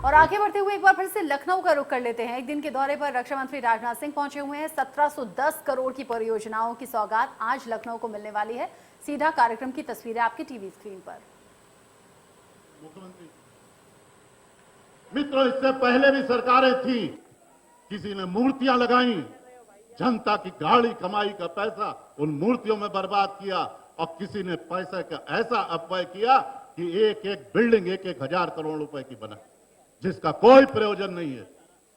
और आगे बढ़ते हुए एक बार फिर से लखनऊ का रुख कर लेते हैं। एक दिन के दौरे पर रक्षा मंत्री राजनाथ सिंह पहुंचे हुए हैं। 1710 करोड़ की परियोजनाओं की सौगात आज लखनऊ को मिलने वाली है। सीधा कार्यक्रम की तस्वीरें आपकी टीवी स्क्रीन पर। मुख्यमंत्री मित्रों, इससे पहले भी सरकारें थी, किसी ने मूर्तियां लगाई, जनता की गाड़ी कमाई का पैसा उन मूर्तियों में बर्बाद किया और किसी ने पैसे का ऐसा अपव्यय किया कि एक एक बिल्डिंग 1-1 हजार करोड़ रुपए की बना, जिसका कोई प्रयोजन नहीं है।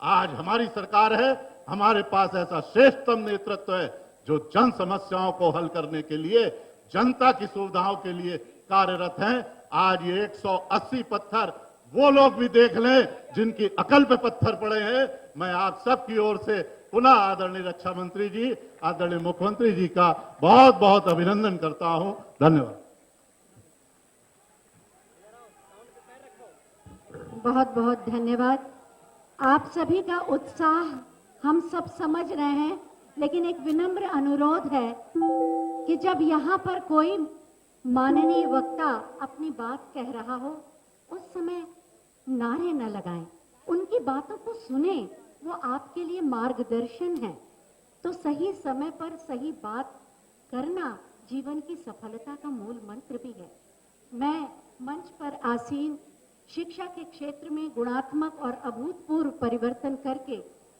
आज हमारी सरकार है, हमारे पास ऐसा श्रेष्ठतम नेतृत्व है जो जन समस्याओं को हल करने के लिए, जनता की सुविधाओं के लिए कार्यरत हैं। आज ये 180 पत्थर वो लोग भी देख लें जिनकी अकल पे पत्थर पड़े हैं। मैं आप सबकी ओर से पुनः आदरणीय रक्षा मंत्री जी, आदरणीय मुख्यमंत्री जी का बहुत बहुत अभिनंदन करता हूं। धन्यवाद। बहुत बहुत धन्यवाद। आप सभी का उत्साह हम सब समझ रहे हैं, लेकिन एक विनम्र अनुरोध है कि जब यहाँ पर कोई माननीय वक्ता अपनी बात कह रहा हो, उस समय नारे न लगाएं, उनकी बातों को सुने। वो आपके लिए मार्गदर्शन है। तो सही समय पर सही बात करना जीवन की सफलता का मूल मंत्र भी है। मैं मंच पर आसीन शिक्षा के क्षेत्र में गुणात्मक और अभूतपूर्व परिवर्तन करके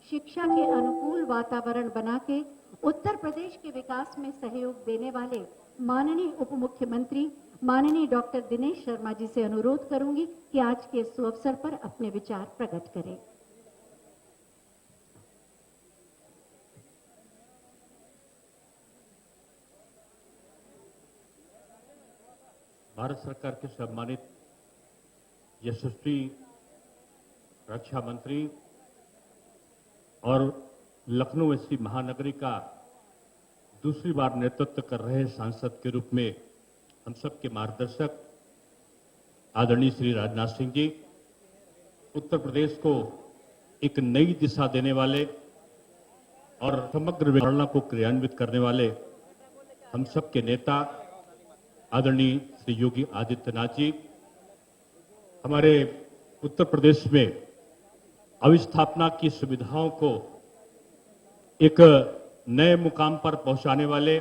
शिक्षा के अनुकूल वातावरण बना के उत्तर प्रदेश के विकास में सहयोग देने वाले माननीय उप मुख्यमंत्री माननीय डॉक्टर दिनेश शर्मा जी से अनुरोध करूंगी कि आज के इस अवसर पर अपने विचार प्रकट करें। भारत सरकार के सम्मानित यशस्वी रक्षा मंत्री और लखनऊ ऐसी महानगरी का दूसरी बार नेतृत्व कर रहे सांसद के रूप में हम सबके मार्गदर्शक आदरणीय श्री राजनाथ सिंह जी, उत्तर प्रदेश को एक नई दिशा देने वाले और समग्र विकास को क्रियान्वित करने वाले हम सबके नेता आदरणीय श्री योगी आदित्यनाथ जी, हमारे उत्तर प्रदेश में अविस्थापना की सुविधाओं को एक नए मुकाम पर पहुंचाने वाले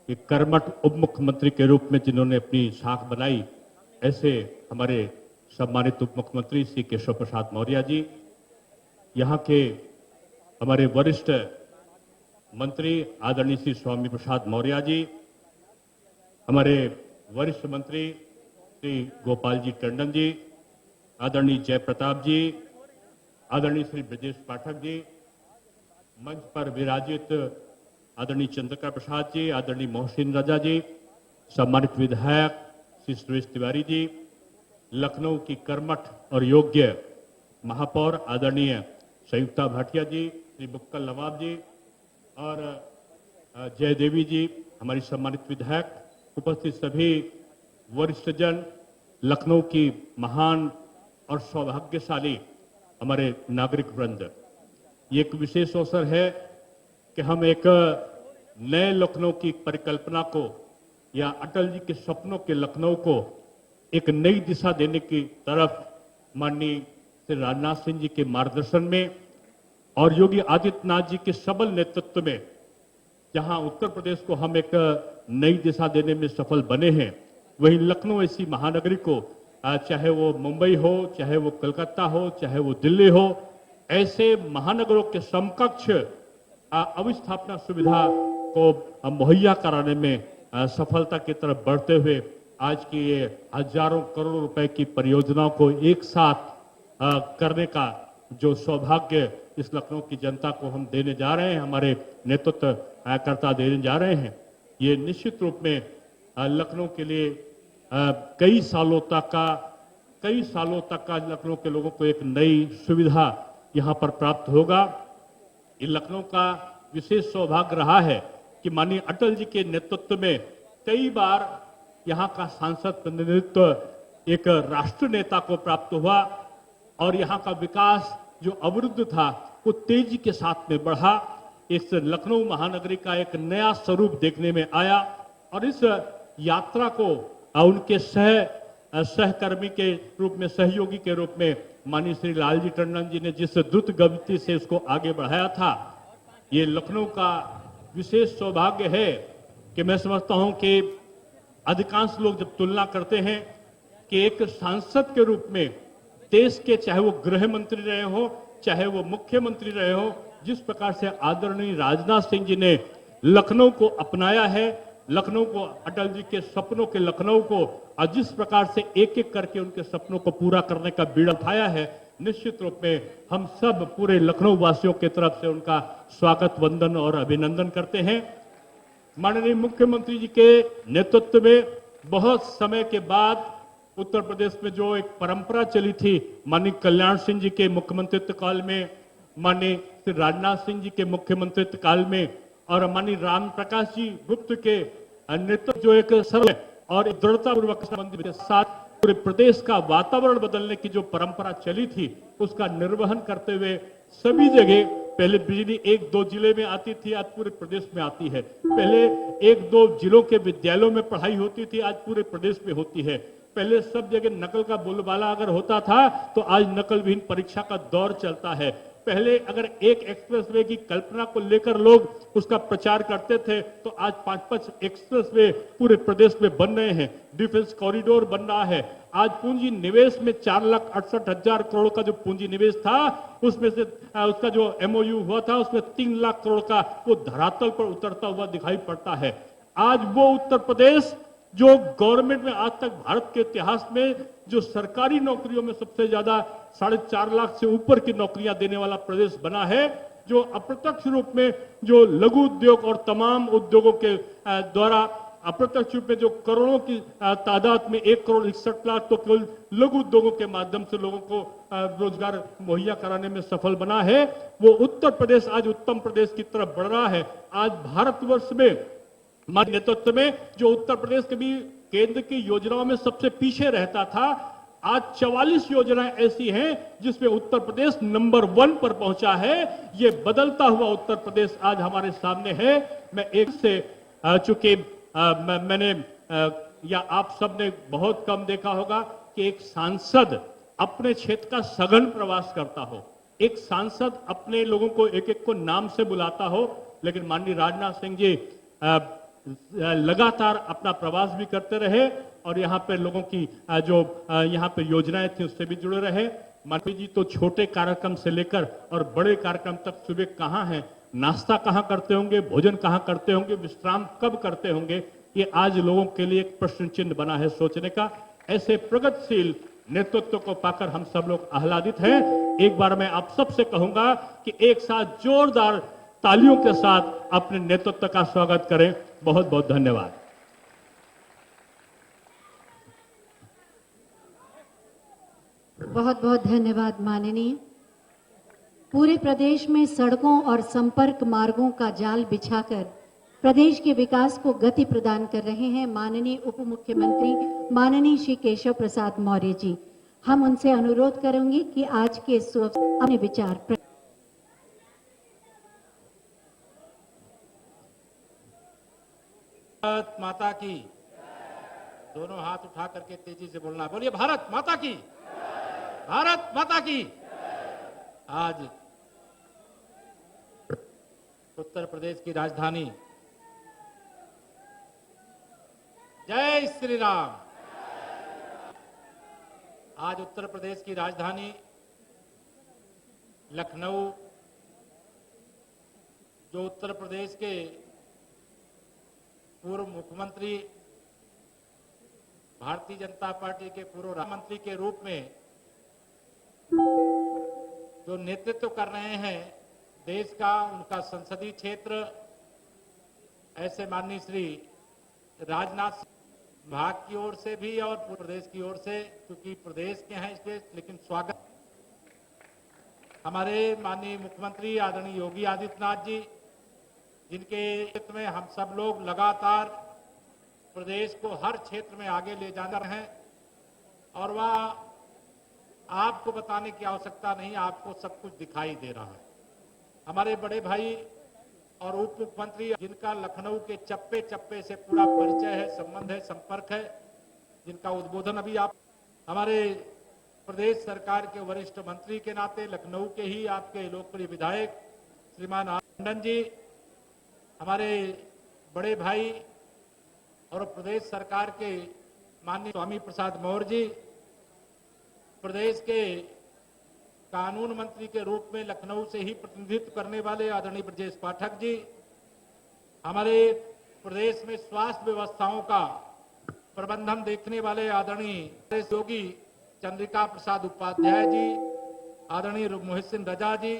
एक कर्मठ उप मुख्यमंत्री के रूप में जिन्होंने अपनी साख बनाई, ऐसे हमारे सम्मानित उप मुख्यमंत्री श्री केशव प्रसाद मौर्य जी, यहाँ के हमारे वरिष्ठ मंत्री आदरणीय श्री स्वामी प्रसाद मौर्य जी, हमारे वरिष्ठ मंत्री श्री गोपाल जी टंडन जी, आदरणीय जयप्रताप जी, आदरणीय श्री ब्रजेश पाठक जी, मंच पर विराजित आदरणीय चंद्रिका प्रसाद जी, आदरणीय मोहसिन रजा जी, सम्मानित विधायक श्री सुरेश तिवारी जी, लखनऊ की कर्मठ और योग्य महापौर आदरणीय संयुक्ता भाटिया जी, श्री बुक्कल नवाब जी और जय देवी जी, हमारी सम्मानित विधायक, उपस्थित सभी वरिष्ठजन, लखनऊ की महान और सौभाग्यशाली हमारे नागरिक वृंद, ये एक विशेष अवसर है कि हम एक नए लखनऊ की परिकल्पना को या अटल जी के सपनों के लखनऊ को एक नई दिशा देने की तरफ माननीय श्री राजनाथ सिंह जी के मार्गदर्शन में और योगी आदित्यनाथ जी के सबल नेतृत्व में, जहां उत्तर प्रदेश को हम एक नई दिशा देने में सफल बने हैं, वहीं लखनऊ ऐसी महानगरी को, चाहे वो मुंबई हो, चाहे वो कलकत्ता हो, चाहे वो दिल्ली हो, ऐसे महानगरों के समकक्ष अविस्थापना सुविधा को मुहैया कराने में सफलता की तरफ बढ़ते हुए आज की ये हजारों करोड़ रुपए की परियोजनाओं को एक साथ करने का जो सौभाग्य इस लखनऊ की जनता को हम देने जा रहे हैं, हमारे नेतृत्व कर्ता देने जा रहे हैं, ये निश्चित रूप में लखनऊ के लिए कई सालों तक का लखनऊ के लोगों को एक नई सुविधा यहाँ पर प्राप्त होगा। ये लखनऊ का विशेष सौभाग्य रहा है कि माननीय अटल जी के नेतृत्व में कई बार यहाँ का सांसद प्रतिनिधित्व एक राष्ट्र नेता को प्राप्त हुआ और यहाँ का विकास जो अवरुद्ध था वो तेजी के साथ में बढ़ा। इस लखनऊ महानगरी का एक नया स्वरूप देखने में आया और इस यात्रा को उनके सहकर्मी के रूप में, सहयोगी के रूप में माननीय श्री लालजी टंडन जी ने जिस द्रुत गति से उसको आगे बढ़ाया था, ये लखनऊ का विशेष सौभाग्य है कि मैं समझता हूं कि अधिकांश लोग जब तुलना करते हैं कि एक सांसद के रूप में देश के, चाहे वो गृह मंत्री रहे हो, चाहे वो मुख्यमंत्री रहे हो, जिस प्रकार से आदरणीय राजनाथ सिंह जी ने लखनऊ को अपनाया है, लखनऊ को, अटल जी के सपनों के लखनऊ को, और जिस प्रकार से एक एक करके उनके सपनों को पूरा करने का बीड़ा उठाया है, निश्चित रूप में हम सब पूरे लखनऊ वासियों की तरफ से उनका स्वागत, वंदन और अभिनंदन करते हैं। माननीय मुख्यमंत्री जी के नेतृत्व में बहुत समय के बाद उत्तर प्रदेश में जो एक परंपरा चली थी, माननीय कल्याण सिंह जी के मुख्यमंत्रित्व काल में, माननीय श्री राजनाथ सिंह जी के मुख्यमंत्रित्व काल में, और माननीय राम प्रकाश जी गुप्त के नेतृत्व, जो एक सरल और दृढ़तापूर्वक संबंध के साथ पूरे प्रदेश का वातावरण बदलने की जो परंपरा चली थी, उसका निर्वहन करते हुए सभी जगह, पहले बिजली 1-2 जिले में आती थी, आज पूरे प्रदेश में आती है। पहले 1-2 जिलों के विद्यालयों में पढ़ाई होती थी, आज पूरे प्रदेश में होती है। पहले सब जगह नकल का बोलबाला अगर होता था, तो आज नकल विहीन परीक्षा का दौर चलता है। पहले अगर एक एक्सप्रेसवे की कल्पना को लेकर लोग उसका प्रचार करते थे, तो आज 5-5 एक्सप्रेसवे पूरे प्रदेश में बन रहे हैं, डिफेंस कॉरिडोर बन रहा है। आज पूंजी निवेश में 4,68,000 करोड़ का जो पूंजी निवेश था, उसमें से उसका जो एमओयू हुआ था, उसमें 3 लाख करोड़ का वो धरातल पर उतरता हुआ दिखाई पड़ता है। आज वो उत्तर प्रदेश जो गवर्नमेंट में आज तक भारत के इतिहास में जो सरकारी नौकरियों में सबसे ज्यादा 4.5 लाख से ऊपर की नौकरियां देने वाला प्रदेश बना है, जो अप्रत्यक्ष रूप में जो लघु उद्योग और तमाम उद्योगों के द्वारा अप्रत्यक्ष रूप में जो करोड़ों की तादाद में 1,61,00,000 तो केवल लघु उद्योगों के माध्यम से लोगों को रोजगार मुहैया कराने में सफल बना है, वो उत्तर प्रदेश आज उत्तम प्रदेश की तरफ बढ़ रहा है। आज भारतवर्ष में हमारे नेतृत्व में जो उत्तर प्रदेश कभी केंद्र की योजनाओं में सबसे पीछे रहता था, आज 44 योजनाएं ऐसी हैं जिसमें उत्तर प्रदेश नंबर 1 पर पहुंचा है। ये बदलता हुआ उत्तर प्रदेश आज हमारे सामने है। मैं एक से चूंकि मैंने या आप सबने बहुत कम देखा होगा कि एक सांसद अपने क्षेत्र का सघन प्रवास करता हो, एक सांसद अपने लोगों को एक एक को नाम से बुलाता हो, लेकिन माननीय राजनाथ सिंह जी लगातार अपना प्रवास भी करते रहे और यहाँ पे लोगों की जो यहाँ पे योजनाएं थी उससे भी जुड़े रहे। माननीय जी तो छोटे कार्यक्रम से लेकर और बड़े कार्यक्रम तक सुबह कहाँ हैं, नाश्ता कहाँ करते होंगे, भोजन कहाँ करते होंगे, विश्राम कब करते होंगे, ये आज लोगों के लिए एक प्रश्न चिन्ह बना है सोचने का। ऐसे प्रगतिशील नेतृत्व को पाकर हम सब लोग आह्लादित हैं। एक बार मैं आप सबसे कहूंगा कि एक साथ जोरदार तालियों के साथ अपने नेतृत्व का स्वागत करें। बहुत बहुत धन्यवाद। बहुत बहुत धन्यवाद माननीय। पूरे प्रदेश में सड़कों और संपर्क मार्गों का जाल बिछाकर प्रदेश के विकास को गति प्रदान कर रहे हैं माननीय उप मुख्यमंत्री माननीय श्री केशव प्रसाद मौर्य जी। हम उनसे अनुरोध करेंगे कि आज के इस अपने विचार भारत माता की, दोनों हाथ उठा करके तेजी से बोलना, बोलिए भारत माता की, भारत माता की। आज उत्तर प्रदेश की राजधानी, जय श्री राम। आज उत्तर प्रदेश की राजधानी लखनऊ, जो उत्तर प्रदेश के पूर्व मुख्यमंत्री, भारतीय जनता पार्टी के पूर्व मंत्री के रूप में जो नेतृत्व कर रहे हैं देश का, उनका संसदीय क्षेत्र, ऐसे माननीय श्री राजनाथ विभाग की ओर से भी और प्रदेश की ओर से, क्योंकि प्रदेश के हैं इसलिए, लेकिन स्वागत हमारे माननीय मुख्यमंत्री आदरणीय योगी आदित्यनाथ जी, जिनके नेतृत्व में हम सब लोग लगातार प्रदेश को हर क्षेत्र में आगे ले जा रहे हैं। और वह आपको बताने की आवश्यकता नहीं, आपको सब कुछ दिखाई दे रहा है। हमारे बड़े भाई और उप मुख्यमंत्री, जिनका लखनऊ के चप्पे चप्पे से पूरा परिचय है, संबंध है, संपर्क है, जिनका उद्बोधन अभी आप हमारे प्रदेश सरकार के वरिष्ठ मंत्री के नाते लखनऊ के ही आपके लोकप्रिय विधायक श्रीमान टंडन जी, हमारे बड़े भाई और प्रदेश सरकार के माननीय स्वामी प्रसाद मौर्य जी, प्रदेश के कानून मंत्री के रूप में लखनऊ से ही प्रतिनिधित्व करने वाले आदरणीय ब्रजेश पाठक जी, हमारे प्रदेश में स्वास्थ्य व्यवस्थाओं का प्रबंधन देखने वाले आदरणीय योगी चंद्रिका प्रसाद उपाध्याय जी, आदरणीय मोहिसिन रजा जी,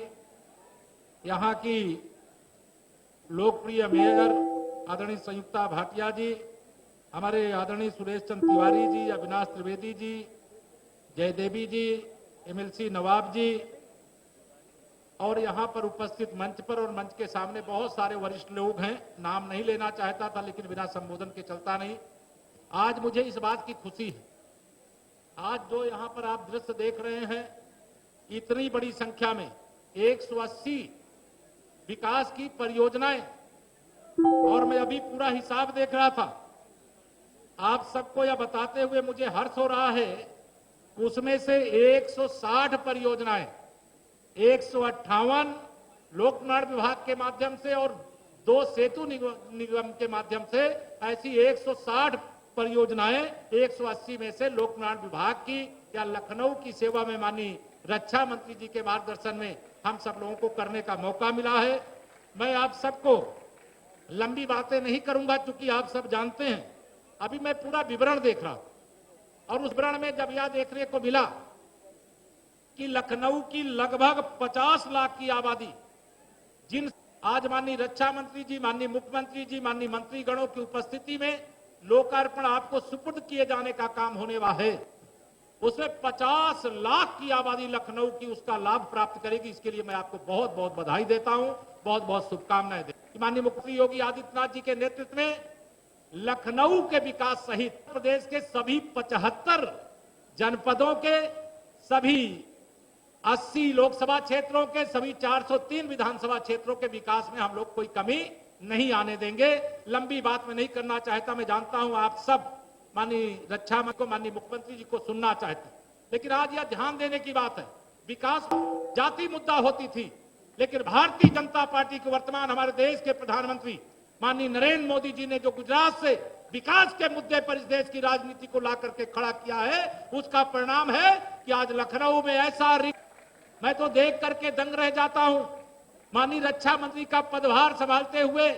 यहाँ की लोकप्रिय मेयर आदरणीय संयुक्ता भाटिया जी, हमारे आदरणीय सुरेश चंद्र तिवारी जी, अविनाश त्रिवेदी जी, जयदेवी जी, एमएलसी नवाब जी, और यहाँ पर उपस्थित मंच पर और मंच के सामने बहुत सारे वरिष्ठ लोग हैं। नाम नहीं लेना चाहता था लेकिन बिना संबोधन के चलता नहीं। आज मुझे इस बात की खुशी है, आज जो यहाँ पर आप दृश्य देख रहे हैं, इतनी बड़ी संख्या में 180 विकास की परियोजनाएं, और मैं अभी पूरा हिसाब देख रहा था। आप सबको यह बताते हुए मुझे हर्ष हो रहा है, उसमें से 160 परियोजनाएं 158 लोक निर्माण विभाग के माध्यम से और 2 सेतु निगम के माध्यम से, ऐसी 160 परियोजनाएं 180 में से लोक निर्माण विभाग की या लखनऊ की सेवा में माननीय रक्षा मंत्री जी के मार्गदर्शन में हम सब लोगों को करने का मौका मिला है। मैं आप सबको लंबी बातें नहीं करूंगा क्योंकि आप सब जानते हैं। अभी मैं पूरा विवरण देख रहा हूं और उस विवरण में जब यह देखने को मिला कि लखनऊ की लगभग 50 लाख की आबादी, जिन आज माननीय रक्षा मंत्री जी, माननीय मुख्यमंत्री जी, माननीय मंत्रीगणों की उपस्थिति में लोकार्पण आपको सुपुर्द किए जाने का काम होने वाला है, उसमें 50 लाख की आबादी लखनऊ की उसका लाभ प्राप्त करेगी। इसके लिए मैं आपको बहुत बहुत बधाई देता हूं, बहुत बहुत शुभकामनाएं देता हूं। माननीय मुख्यमंत्री योगी आदित्यनाथ जी के नेतृत्व में लखनऊ के विकास सहित प्रदेश के सभी 75 जनपदों के सभी 80 लोकसभा क्षेत्रों के सभी 403 विधानसभा क्षेत्रों के विकास में हम लोग कोई कमी नहीं आने देंगे। लंबी बात में नहीं करना चाहता, मैं जानता हूं आप सब माननीय रक्षा मंत्री को, माननीय मुख्यमंत्री जी को सुनना चाहते, लेकिन आज यह ध्यान देने की बात है, विकास जाति मुद्दा होती थी, लेकिन भारतीय जनता पार्टी के वर्तमान हमारे देश के प्रधानमंत्री माननीय नरेंद्र मोदी जी ने जो गुजरात से विकास के मुद्दे पर इस देश की राजनीति को ला करके खड़ा किया है, उसका परिणाम है कि आज लखनऊ में ऐसा, मैं तो देख करके दंग रह जाता हूं, माननीय रक्षा मंत्री का पदभार संभालते हुए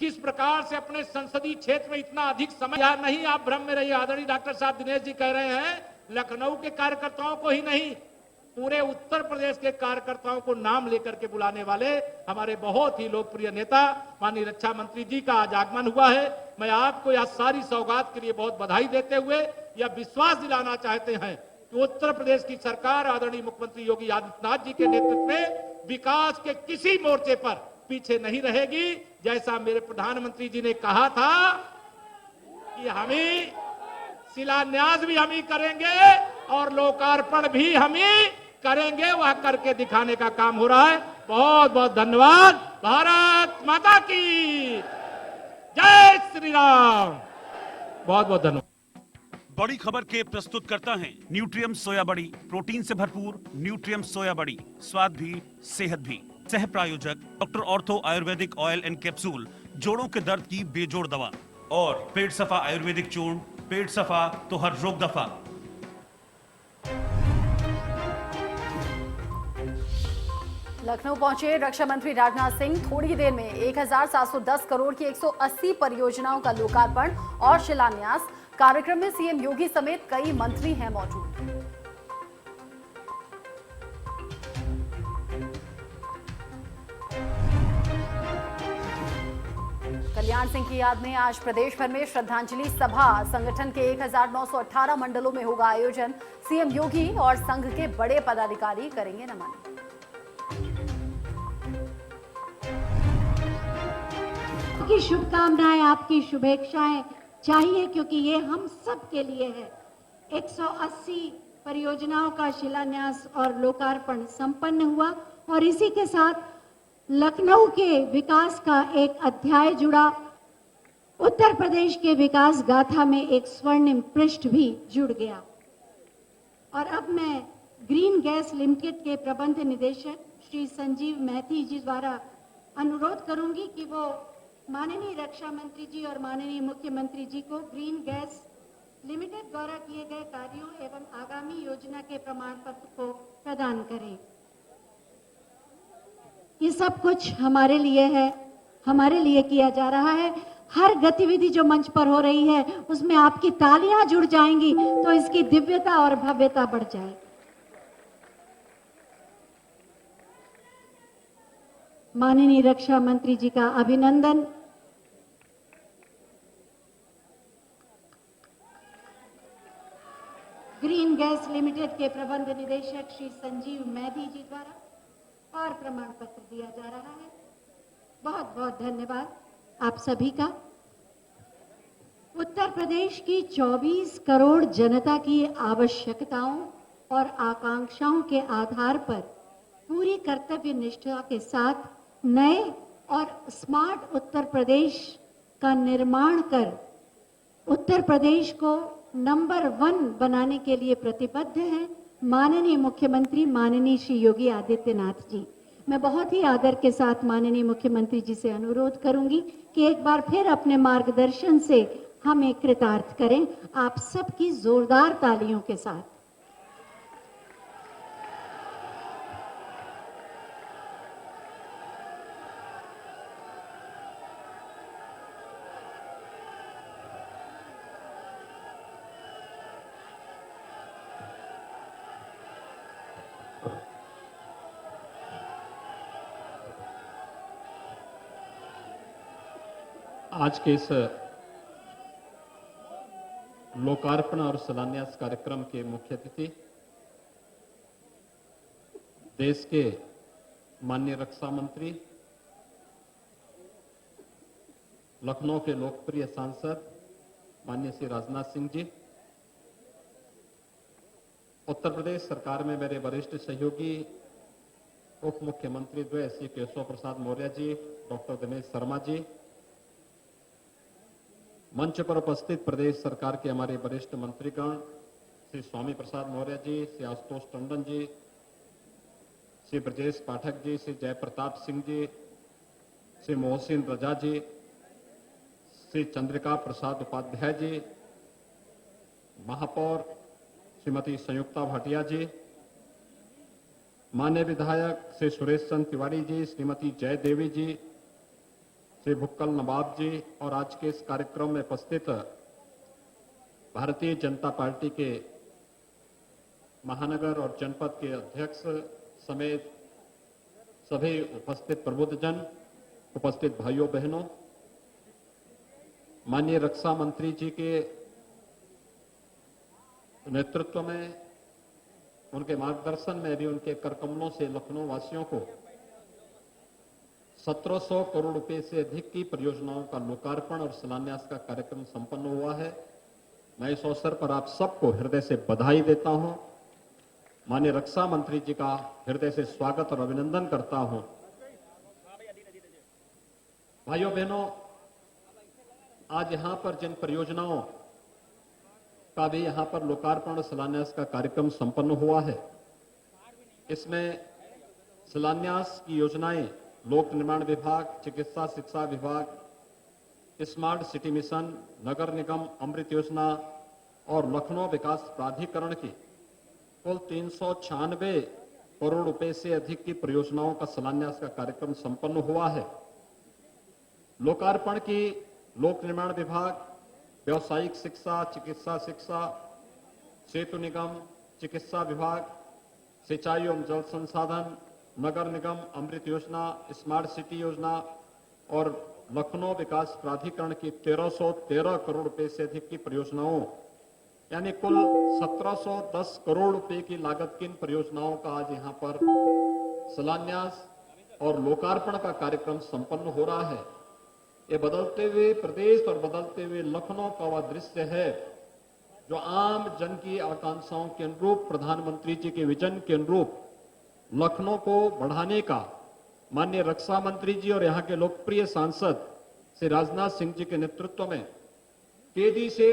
किस प्रकार से अपने संसदीय क्षेत्र में इतना अधिक समय, या नहीं आप भ्रम में रहिए, आदरणीय डॉक्टर साहब दिनेश जी कह रहे हैं लखनऊ के कार्यकर्ताओं को ही नहीं, पूरे उत्तर प्रदेश के कार्यकर्ताओं को नाम लेकर के बुलाने वाले हमारे बहुत ही लोकप्रिय नेता माननीय रक्षा मंत्री जी का आज आगमन हुआ है। मैं आपको यह सारी सौगात के लिए बहुत बधाई देते हुए यह विश्वास दिलाना चाहते हैं कि उत्तर प्रदेश की सरकार आदरणीय मुख्यमंत्री योगी आदित्यनाथ जी के नेतृत्व में विकास के किसी मोर्चे पर पीछे नहीं रहेगी। जैसा मेरे प्रधानमंत्री जी ने कहा था कि हम ही शिलान्यास भी हम ही करेंगे और लोकार्पण भी हम ही करेंगे, वह करके दिखाने का काम हो रहा है। बहुत बहुत धन्यवाद। भारत माता की जय श्री राम। बहुत बहुत धन्यवाद। बड़ी खबर के प्रस्तुत करता है न्यूट्रियम सोया बड़ी, प्रोटीन से भरपूर न्यूट्रियम सोया बड़ी, स्वाद भी सेहत भी। सह प्रायोजक doctor ortho Ayurvedic oil and capsule, जोड़ों के दर्द की बेजोड़ दवा, और पेट सफा आयुर्वेदिक चूर्ण, पेट सफा तो हर रोग दफा। लखनऊ पहुंचे रक्षा मंत्री राजनाथ सिंह, थोड़ी देर में 1710 करोड़ की 180 परियोजनाओं का लोकार्पण और शिलान्यास। कार्यक्रम में सीएम योगी समेत कई मंत्री हैं मौजूद। कल्याण सिंह की याद में आज प्रदेश भर में श्रद्धांजलि सभा, संगठन के 1918 मंडलों में होगा आयोजन। सीएम योगी और संघ के बड़े पदाधिकारी करेंगे नमन। आपकी शुभकामनाएं, आपकी शुभेच्छाएं चाहिए, क्योंकि ये हम सब के लिए है। 180 परियोजनाओं का शिलान्यास और लोकार्पण संपन्न हुआ और इसी के साथ लखनऊ के विकास का एक अध्याय जुड़ा। उत्तर प्रदेश के विकास गाथा में एक स्वर्णिम पृष्ठ भी जुड़ गया और अब मैं ग्रीन गैस लिमिटेड के प्रबंध निदेशक श्री संजीव मैथी जी द्वारा अनुरोध करूंगी कि वो माननीय रक्षा मंत्री जी और माननीय मुख्यमंत्री जी को ग्रीन गैस लिमिटेड द्वारा किए गए कार्यों एवं आगामी योजना के प्रमाण पत्र को प्रदान करें। ये सब कुछ हमारे लिए है, हमारे लिए किया जा रहा है। हर गतिविधि जो मंच पर हो रही है उसमें आपकी तालियां जुड़ जाएंगी तो इसकी दिव्यता और भव्यता बढ़ जाएगी। माननीय रक्षा मंत्री जी का अभिनंदन। ग्रीन गैस लिमिटेड के प्रबंध निदेशक श्री संजीव मैथी जी द्वारा और प्रमाण पत्र दिया जा रहा है। बहुत बहुत धन्यवाद आप सभी का। उत्तर प्रदेश की 24 करोड़ जनता की आवश्यकताओं और आकांक्षाओं के आधार पर पूरी कर्तव्य निष्ठा के साथ नए और स्मार्ट उत्तर प्रदेश का निर्माण कर उत्तर प्रदेश को नंबर 1 बनाने के लिए प्रतिबद्ध हैं माननीय मुख्यमंत्री माननीय श्री योगी आदित्यनाथ जी। मैं बहुत ही आदर के साथ माननीय मुख्यमंत्री जी से अनुरोध करूंगी कि एक बार फिर अपने मार्गदर्शन से हमें कृतार्थ करें आप सबकी जोरदार तालियों के साथ। आज के इस लोकार्पण और शिलान्यास कार्यक्रम के मुख्य अतिथि देश के माननीय रक्षा मंत्री, लखनऊ के लोकप्रिय सांसद माननीय श्री राजनाथ सिंह जी, उत्तर प्रदेश सरकार में मेरे वरिष्ठ सहयोगी उप मुख्यमंत्री द्वय श्री केशव प्रसाद मौर्य जी, डॉक्टर दिनेश शर्मा जी, मंच पर उपस्थित प्रदेश सरकार के हमारे वरिष्ठ मंत्रीगण श्री स्वामी प्रसाद मौर्य जी, श्री आशुतोष टंडन जी, श्री ब्रजेश पाठक जी, श्री जयप्रताप सिंह जी, श्री मोहसिन रजा जी, श्री चंद्रिका प्रसाद उपाध्याय जी, महापौर श्रीमती संयुक्ता भाटिया जी, माननीय विधायक श्री सुरेश चंद्र तिवारी जी, श्रीमती जय देवी जी, श्री भुक्कल नवाब जी और आज के इस कार्यक्रम में उपस्थित भारतीय जनता पार्टी के महानगर और जनपद के अध्यक्ष समेत सभी उपस्थित प्रबुद्धजन, उपस्थित भाइयों बहनों, माननीय रक्षा मंत्री जी के नेतृत्व में, उनके मार्गदर्शन में भी उनके करकमलों से लखनऊ वासियों को 1700 करोड़ रुपए से अधिक की परियोजनाओं का लोकार्पण और शिलान्यास का कार्यक्रम संपन्न हुआ है। मैं इस अवसर पर आप सबको हृदय से बधाई देता हूं, माननीय रक्षा मंत्री जी का हृदय से स्वागत और अभिनंदन करता हूं। भाइयों बहनों, आज यहां पर जिन परियोजनाओं का भी यहां पर लोकार्पण और शिलान्यास का कार्यक्रम संपन्न हुआ है, इसमें शिलान्यास की योजनाएं लोक निर्माण विभाग, चिकित्सा शिक्षा विभाग, स्मार्ट सिटी मिशन, नगर निगम अमृत योजना और लखनऊ विकास प्राधिकरण की कुल 396 करोड़ रुपए से अधिक की परियोजनाओं का शिलान्यास का कार्यक्रम संपन्न हुआ है। लोकार्पण की लोक निर्माण विभाग, व्यावसायिक शिक्षा, चिकित्सा शिक्षा, सेतु निगम, चिकित्सा विभाग, सिंचाई एवं जल संसाधन, नगर निगम अमृत योजना, स्मार्ट सिटी योजना और लखनऊ विकास प्राधिकरण की 1313 करोड़ रुपए से अधिक की परियोजनाओं यानी कुल 1710 करोड़ रुपए की लागत की इन परियोजनाओं का आज यहां पर शिलान्यास और लोकार्पण का कार्यक्रम संपन्न हो रहा है। ये बदलते हुए प्रदेश और बदलते हुए लखनऊ का वह दृश्य है जो आम जन की आकांक्षाओं के अनुरूप, प्रधानमंत्री जी के विजन के अनुरूप लखनऊ को बढ़ाने का माननीय रक्षा मंत्री जी और यहां के लोकप्रिय सांसद श्री राजनाथ सिंह जी के नेतृत्व में तेजी से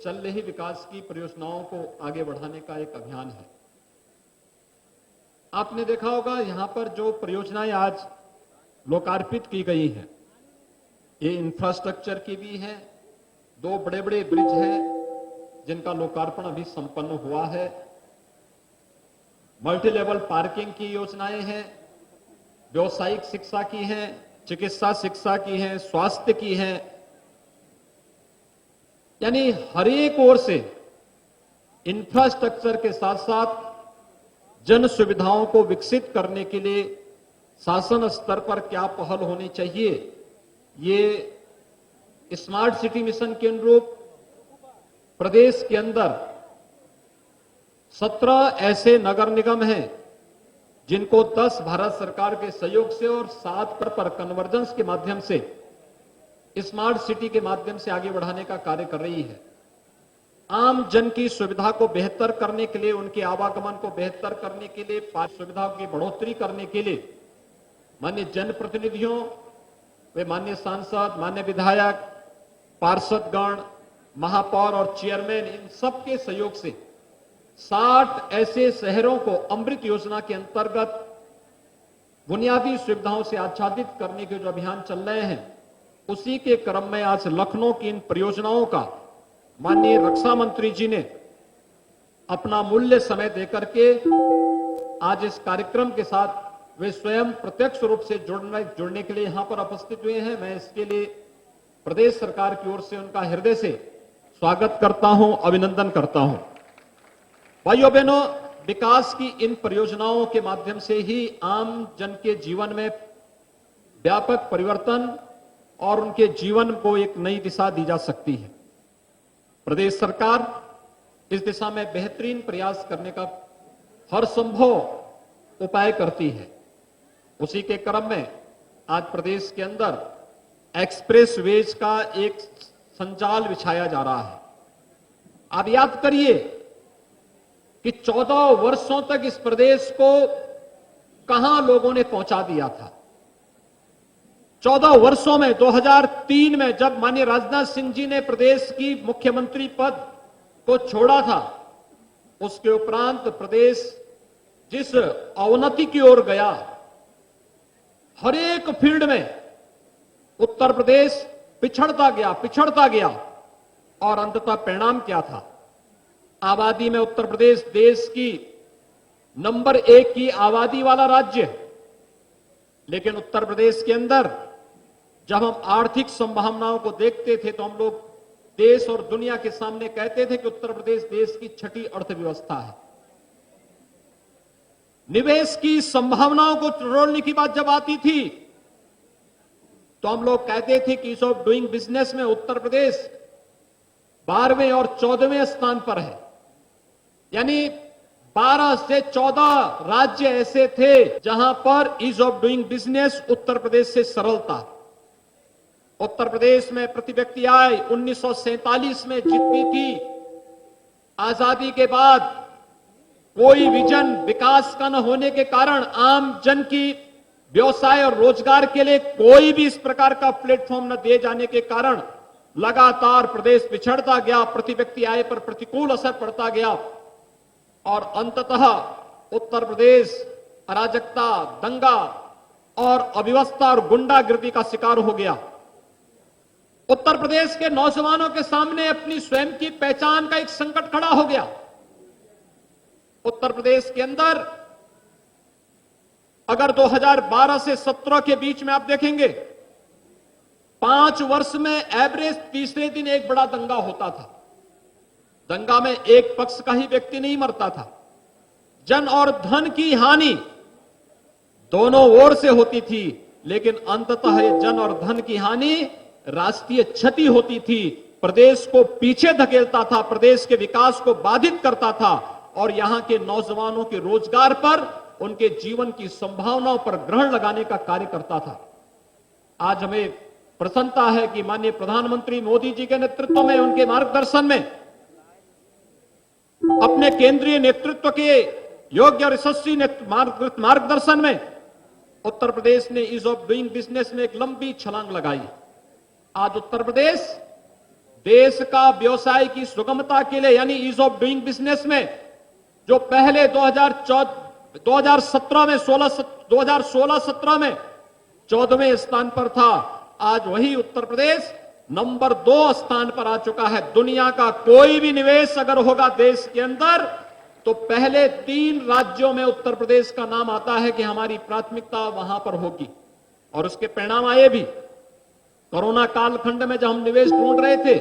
चल रही विकास की परियोजनाओं को आगे बढ़ाने का एक अभियान है। आपने देखा होगा यहां पर जो परियोजनाएं आज लोकार्पित की गई हैं, ये इंफ्रास्ट्रक्चर की भी हैं। 2 बड़े बड़े ब्रिज हैं जिनका लोकार्पण अभी संपन्न हुआ है। मल्टी लेवल पार्किंग की योजनाएं हैं, व्यावसायिक शिक्षा की हैं, चिकित्सा शिक्षा की हैं, स्वास्थ्य की हैं। यानी हर एक ओर से इंफ्रास्ट्रक्चर के साथ साथ जन सुविधाओं को विकसित करने के लिए शासन स्तर पर क्या पहल होनी चाहिए, ये स्मार्ट सिटी मिशन के अनुरूप प्रदेश के अंदर 17 ऐसे नगर निगम हैं जिनको 10 भारत सरकार के सहयोग से और 7 पर कन्वर्जेंस के माध्यम से स्मार्ट सिटी के माध्यम से आगे बढ़ाने का कार्य कर रही है। आम जन की सुविधा को बेहतर करने के लिए, उनके आवागमन को बेहतर करने के लिए, सुविधाओं की बढ़ोतरी करने के लिए माननीय जनप्रतिनिधियों, वे माननीय सांसद, माननीय विधायक, पार्षदगण, महापौर और चेयरमैन, इन सबके सहयोग से 60 ऐसे शहरों को अमृत योजना के अंतर्गत बुनियादी सुविधाओं से आच्छादित करने के जो अभियान चल रहे हैं, उसी के क्रम में आज लखनऊ की इन परियोजनाओं का माननीय रक्षा मंत्री जी ने अपना मूल्य समय देकर के आज इस कार्यक्रम के साथ वे स्वयं प्रत्यक्ष रूप से जुड़ने के लिए यहां पर उपस्थित हुए हैं। मैं इसके लिए प्रदेश सरकार की ओर से उनका हृदय से स्वागत करता हूं, अभिनंदन करता हूं। भाइयों बहनों, विकास की इन परियोजनाओं के माध्यम से ही आम जन के जीवन में व्यापक परिवर्तन और उनके जीवन को एक नई दिशा दी जा सकती है। प्रदेश सरकार इस दिशा में बेहतरीन प्रयास करने का हर संभव उपाय करती है। उसी के क्रम में आज प्रदेश के अंदर एक्सप्रेस वेज का एक संजाल बिछाया जा रहा है। आप याद करिए कि 14 वर्षों तक इस प्रदेश को कहां लोगों ने पहुंचा दिया था। 14 वर्षों में 2003 में जब माननीय राजनाथ सिंह जी ने प्रदेश की मुख्यमंत्री पद को छोड़ा था, उसके उपरांत प्रदेश जिस अवनति की ओर गया, हर एक फील्ड में उत्तर प्रदेश पिछड़ता गया और अंततः परिणाम क्या था? आबादी में उत्तर प्रदेश देश की नंबर 1 की आबादी वाला राज्य है। लेकिन उत्तर प्रदेश के अंदर जब हम आर्थिक संभावनाओं को देखते थे तो हम लोग देश और दुनिया के सामने कहते थे कि उत्तर प्रदेश देश की 6ठी अर्थव्यवस्था है। निवेश की संभावनाओं को टटोलने की बात जब आती थी तो हम लोग कहते थे कि ईज ऑफ डूइंग बिजनेस में उत्तर प्रदेश 12वें और 14वें स्थान पर है। यानी 12 से 14 राज्य ऐसे थे जहां पर ease of doing business Uttar Pradesh से सरल था। उत्तर प्रदेश में प्रति व्यक्ति आय 1947 में जितनी थी, आजादी के बाद कोई विजन विकास का न होने के कारण, आम जन की व्यवसाय और रोजगार के लिए कोई भी इस प्रकार का प्लेटफॉर्म न दिए जाने के कारण लगातार प्रदेश पिछड़ता गया, प्रति व्यक्ति आय पर प्रतिकूल असर पड़ता गया और अंततः उत्तर प्रदेश अराजकता, दंगा और अव्यवस्था और गुंडागिर्दी का शिकार हो गया। उत्तर प्रदेश के नौजवानों के सामने अपनी स्वयं की पहचान का एक संकट खड़ा हो गया। उत्तर प्रदेश के अंदर अगर 2012 से 17 के बीच में आप देखेंगे, 5 वर्ष में एवरेज तीसरे दिन एक बड़ा दंगा होता था। दंगा में एक पक्ष का ही व्यक्ति नहीं मरता था, जन और धन की हानि दोनों ओर से होती थी, लेकिन अंततः जन और धन की हानि राष्ट्रीय क्षति होती थी, प्रदेश को पीछे धकेलता था, प्रदेश के विकास को बाधित करता था और यहां के नौजवानों के रोजगार पर, उनके जीवन की संभावनाओं पर ग्रहण लगाने का कार्य करता था। आज हमें प्रसन्नता है कि माननीय प्रधानमंत्री मोदी जी के नेतृत्व में, उनके मार्गदर्शन में, अपने केंद्रीय नेतृत्व के योग्य और यशस्वी मार्गदर्शन में उत्तर प्रदेश ने ईज ऑफ डूइंग बिजनेस में एक लंबी छलांग लगाई। आज उत्तर प्रदेश देश का व्यवसाय की सुगमता के लिए यानी ईज ऑफ डूइंग बिजनेस में जो पहले 2017 में 2016-17 में 14वें स्थान पर था, आज वही उत्तर प्रदेश नंबर 2 स्थान पर आ चुका है। दुनिया का कोई भी निवेश अगर होगा देश के अंदर तो पहले 3 राज्यों में उत्तर प्रदेश का नाम आता है कि हमारी प्राथमिकता वहां पर होगी। और उसके परिणाम आए भी। कोरोना कालखंड में जब हम निवेश ढूंढ रहे थे,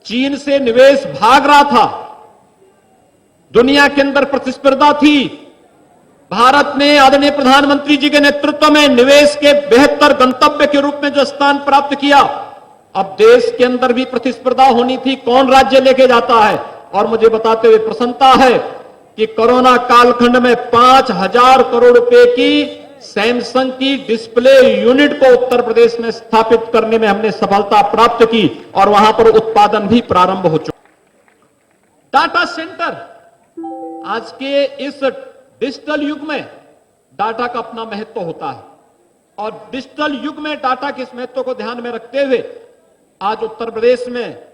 चीन से निवेश भाग रहा था, दुनिया के अंदर प्रतिस्पर्धा थी। भारत ने आदरणीय प्रधानमंत्री जी के नेतृत्व में निवेश के बेहतर गंतव्य के रूप में जो स्थान प्राप्त किया, अब देश के अंदर भी प्रतिस्पर्धा होनी थी, कौन राज्य लेके जाता है। और मुझे बताते हुए प्रसन्नता है कि कोरोना कालखंड में 5,000 करोड़ रुपए की सैमसंग की डिस्प्ले यूनिट को उत्तर प्रदेश में स्थापित करने में हमने सफलता प्राप्त की और वहां पर उत्पादन भी प्रारंभ हो चुका। डाटा सेंटर, आज के इस डिजिटल युग में डाटा का अपना महत्व होता है और डिजिटल युग में डाटा के इस महत्व को ध्यान में रखते हुए आज उत्तर प्रदेश में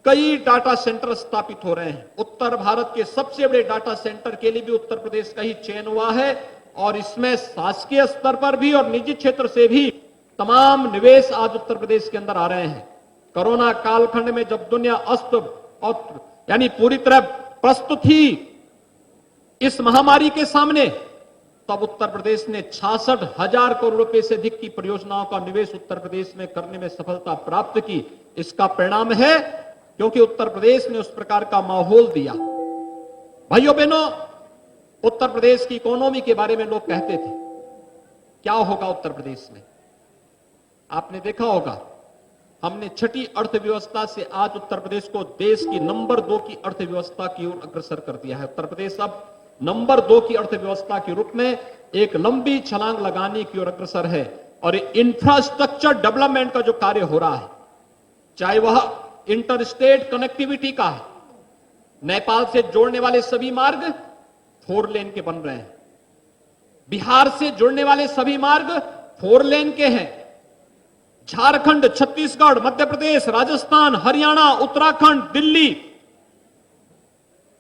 कई डाटा सेंटर स्थापित हो रहे हैं। उत्तर भारत के सबसे बड़े डाटा सेंटर के लिए भी उत्तर प्रदेश का ही चयन हुआ है और इसमें शासकीय स्तर पर भी और निजी क्षेत्र से भी तमाम निवेश आज उत्तर प्रदेश के अंदर आ रहे हैं। कोरोना कालखंड में जब दुनिया अस्त और यानी पूरी तरह प्रस्तुत थी इस महामारी के सामने, तब उत्तर प्रदेश ने 66,000 करोड़ रुपए से अधिक की परियोजनाओं का निवेश उत्तर प्रदेश में करने में सफलता प्राप्त की। इसका परिणाम है क्योंकि उत्तर प्रदेश ने उस प्रकार का माहौल दिया। भाइयों बहनों, उत्तर प्रदेश की इकोनॉमी के बारे में लोग कहते थे क्या होगा उत्तर प्रदेश में। आपने देखा होगा हमने छठी अर्थव्यवस्था से आज उत्तर प्रदेश को देश की नंबर 2 की अर्थव्यवस्था की ओर अग्रसर कर दिया है। उत्तर प्रदेश अब नंबर 2 की अर्थव्यवस्था के रूप में एक लंबी छलांग लगाने की ओर अग्रसर है। और इंफ्रास्ट्रक्चर डेवलपमेंट का जो कार्य हो रहा है, चाहे वह इंटरस्टेट कनेक्टिविटी का है, नेपाल से जोड़ने वाले सभी मार्ग 4 लेन के बन रहे हैं, बिहार से जुड़ने वाले सभी मार्ग 4 लेन के हैं, झारखंड, छत्तीसगढ़, मध्य प्रदेश, राजस्थान, हरियाणा, उत्तराखंड, दिल्ली,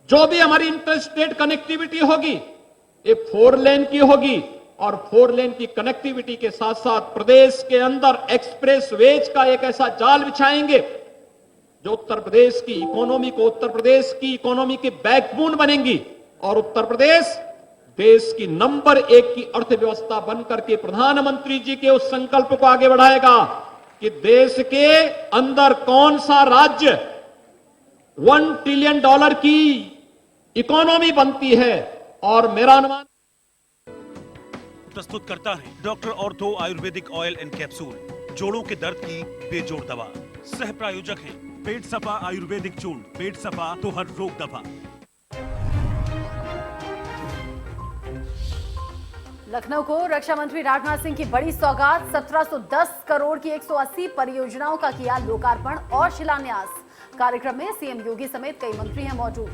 जो भी हमारी इंटरस्टेट कनेक्टिविटी होगी ये 4 लेन की होगी। और 4 लेन की कनेक्टिविटी के साथ साथ प्रदेश के अंदर एक्सप्रेस वेज का एक ऐसा जाल बिछाएंगे जो उत्तर प्रदेश की इकोनॉमी को, उत्तर प्रदेश की इकोनॉमी के बैकबोन बनेंगी और उत्तर प्रदेश देश की नंबर 1 की अर्थव्यवस्था बनकर के प्रधानमंत्री जी के उस संकल्प को आगे बढ़ाएगा कि देश के अंदर कौन सा राज्य $1 ट्रिलियन की इकोनॉमी बनती है। और मेरा अनुमान प्रस्तुत करता है doctor ortho Ayurvedic oil and capsule, जोड़ों के दर्द की बेजोड़ दवा। सह प्रायोजक हैं पेट सफा आयुर्वेदिक चूर्ण, पेट सफा तो हर रोग दफा। लखनऊ को रक्षा मंत्री राजनाथ सिंह की बड़ी सौगात, 1710 करोड़ की 180 परियोजनाओं का किया लोकार्पण और शिलान्यास। कार्यक्रम में सीएम योगी समेत कई मंत्री हैं मौजूद।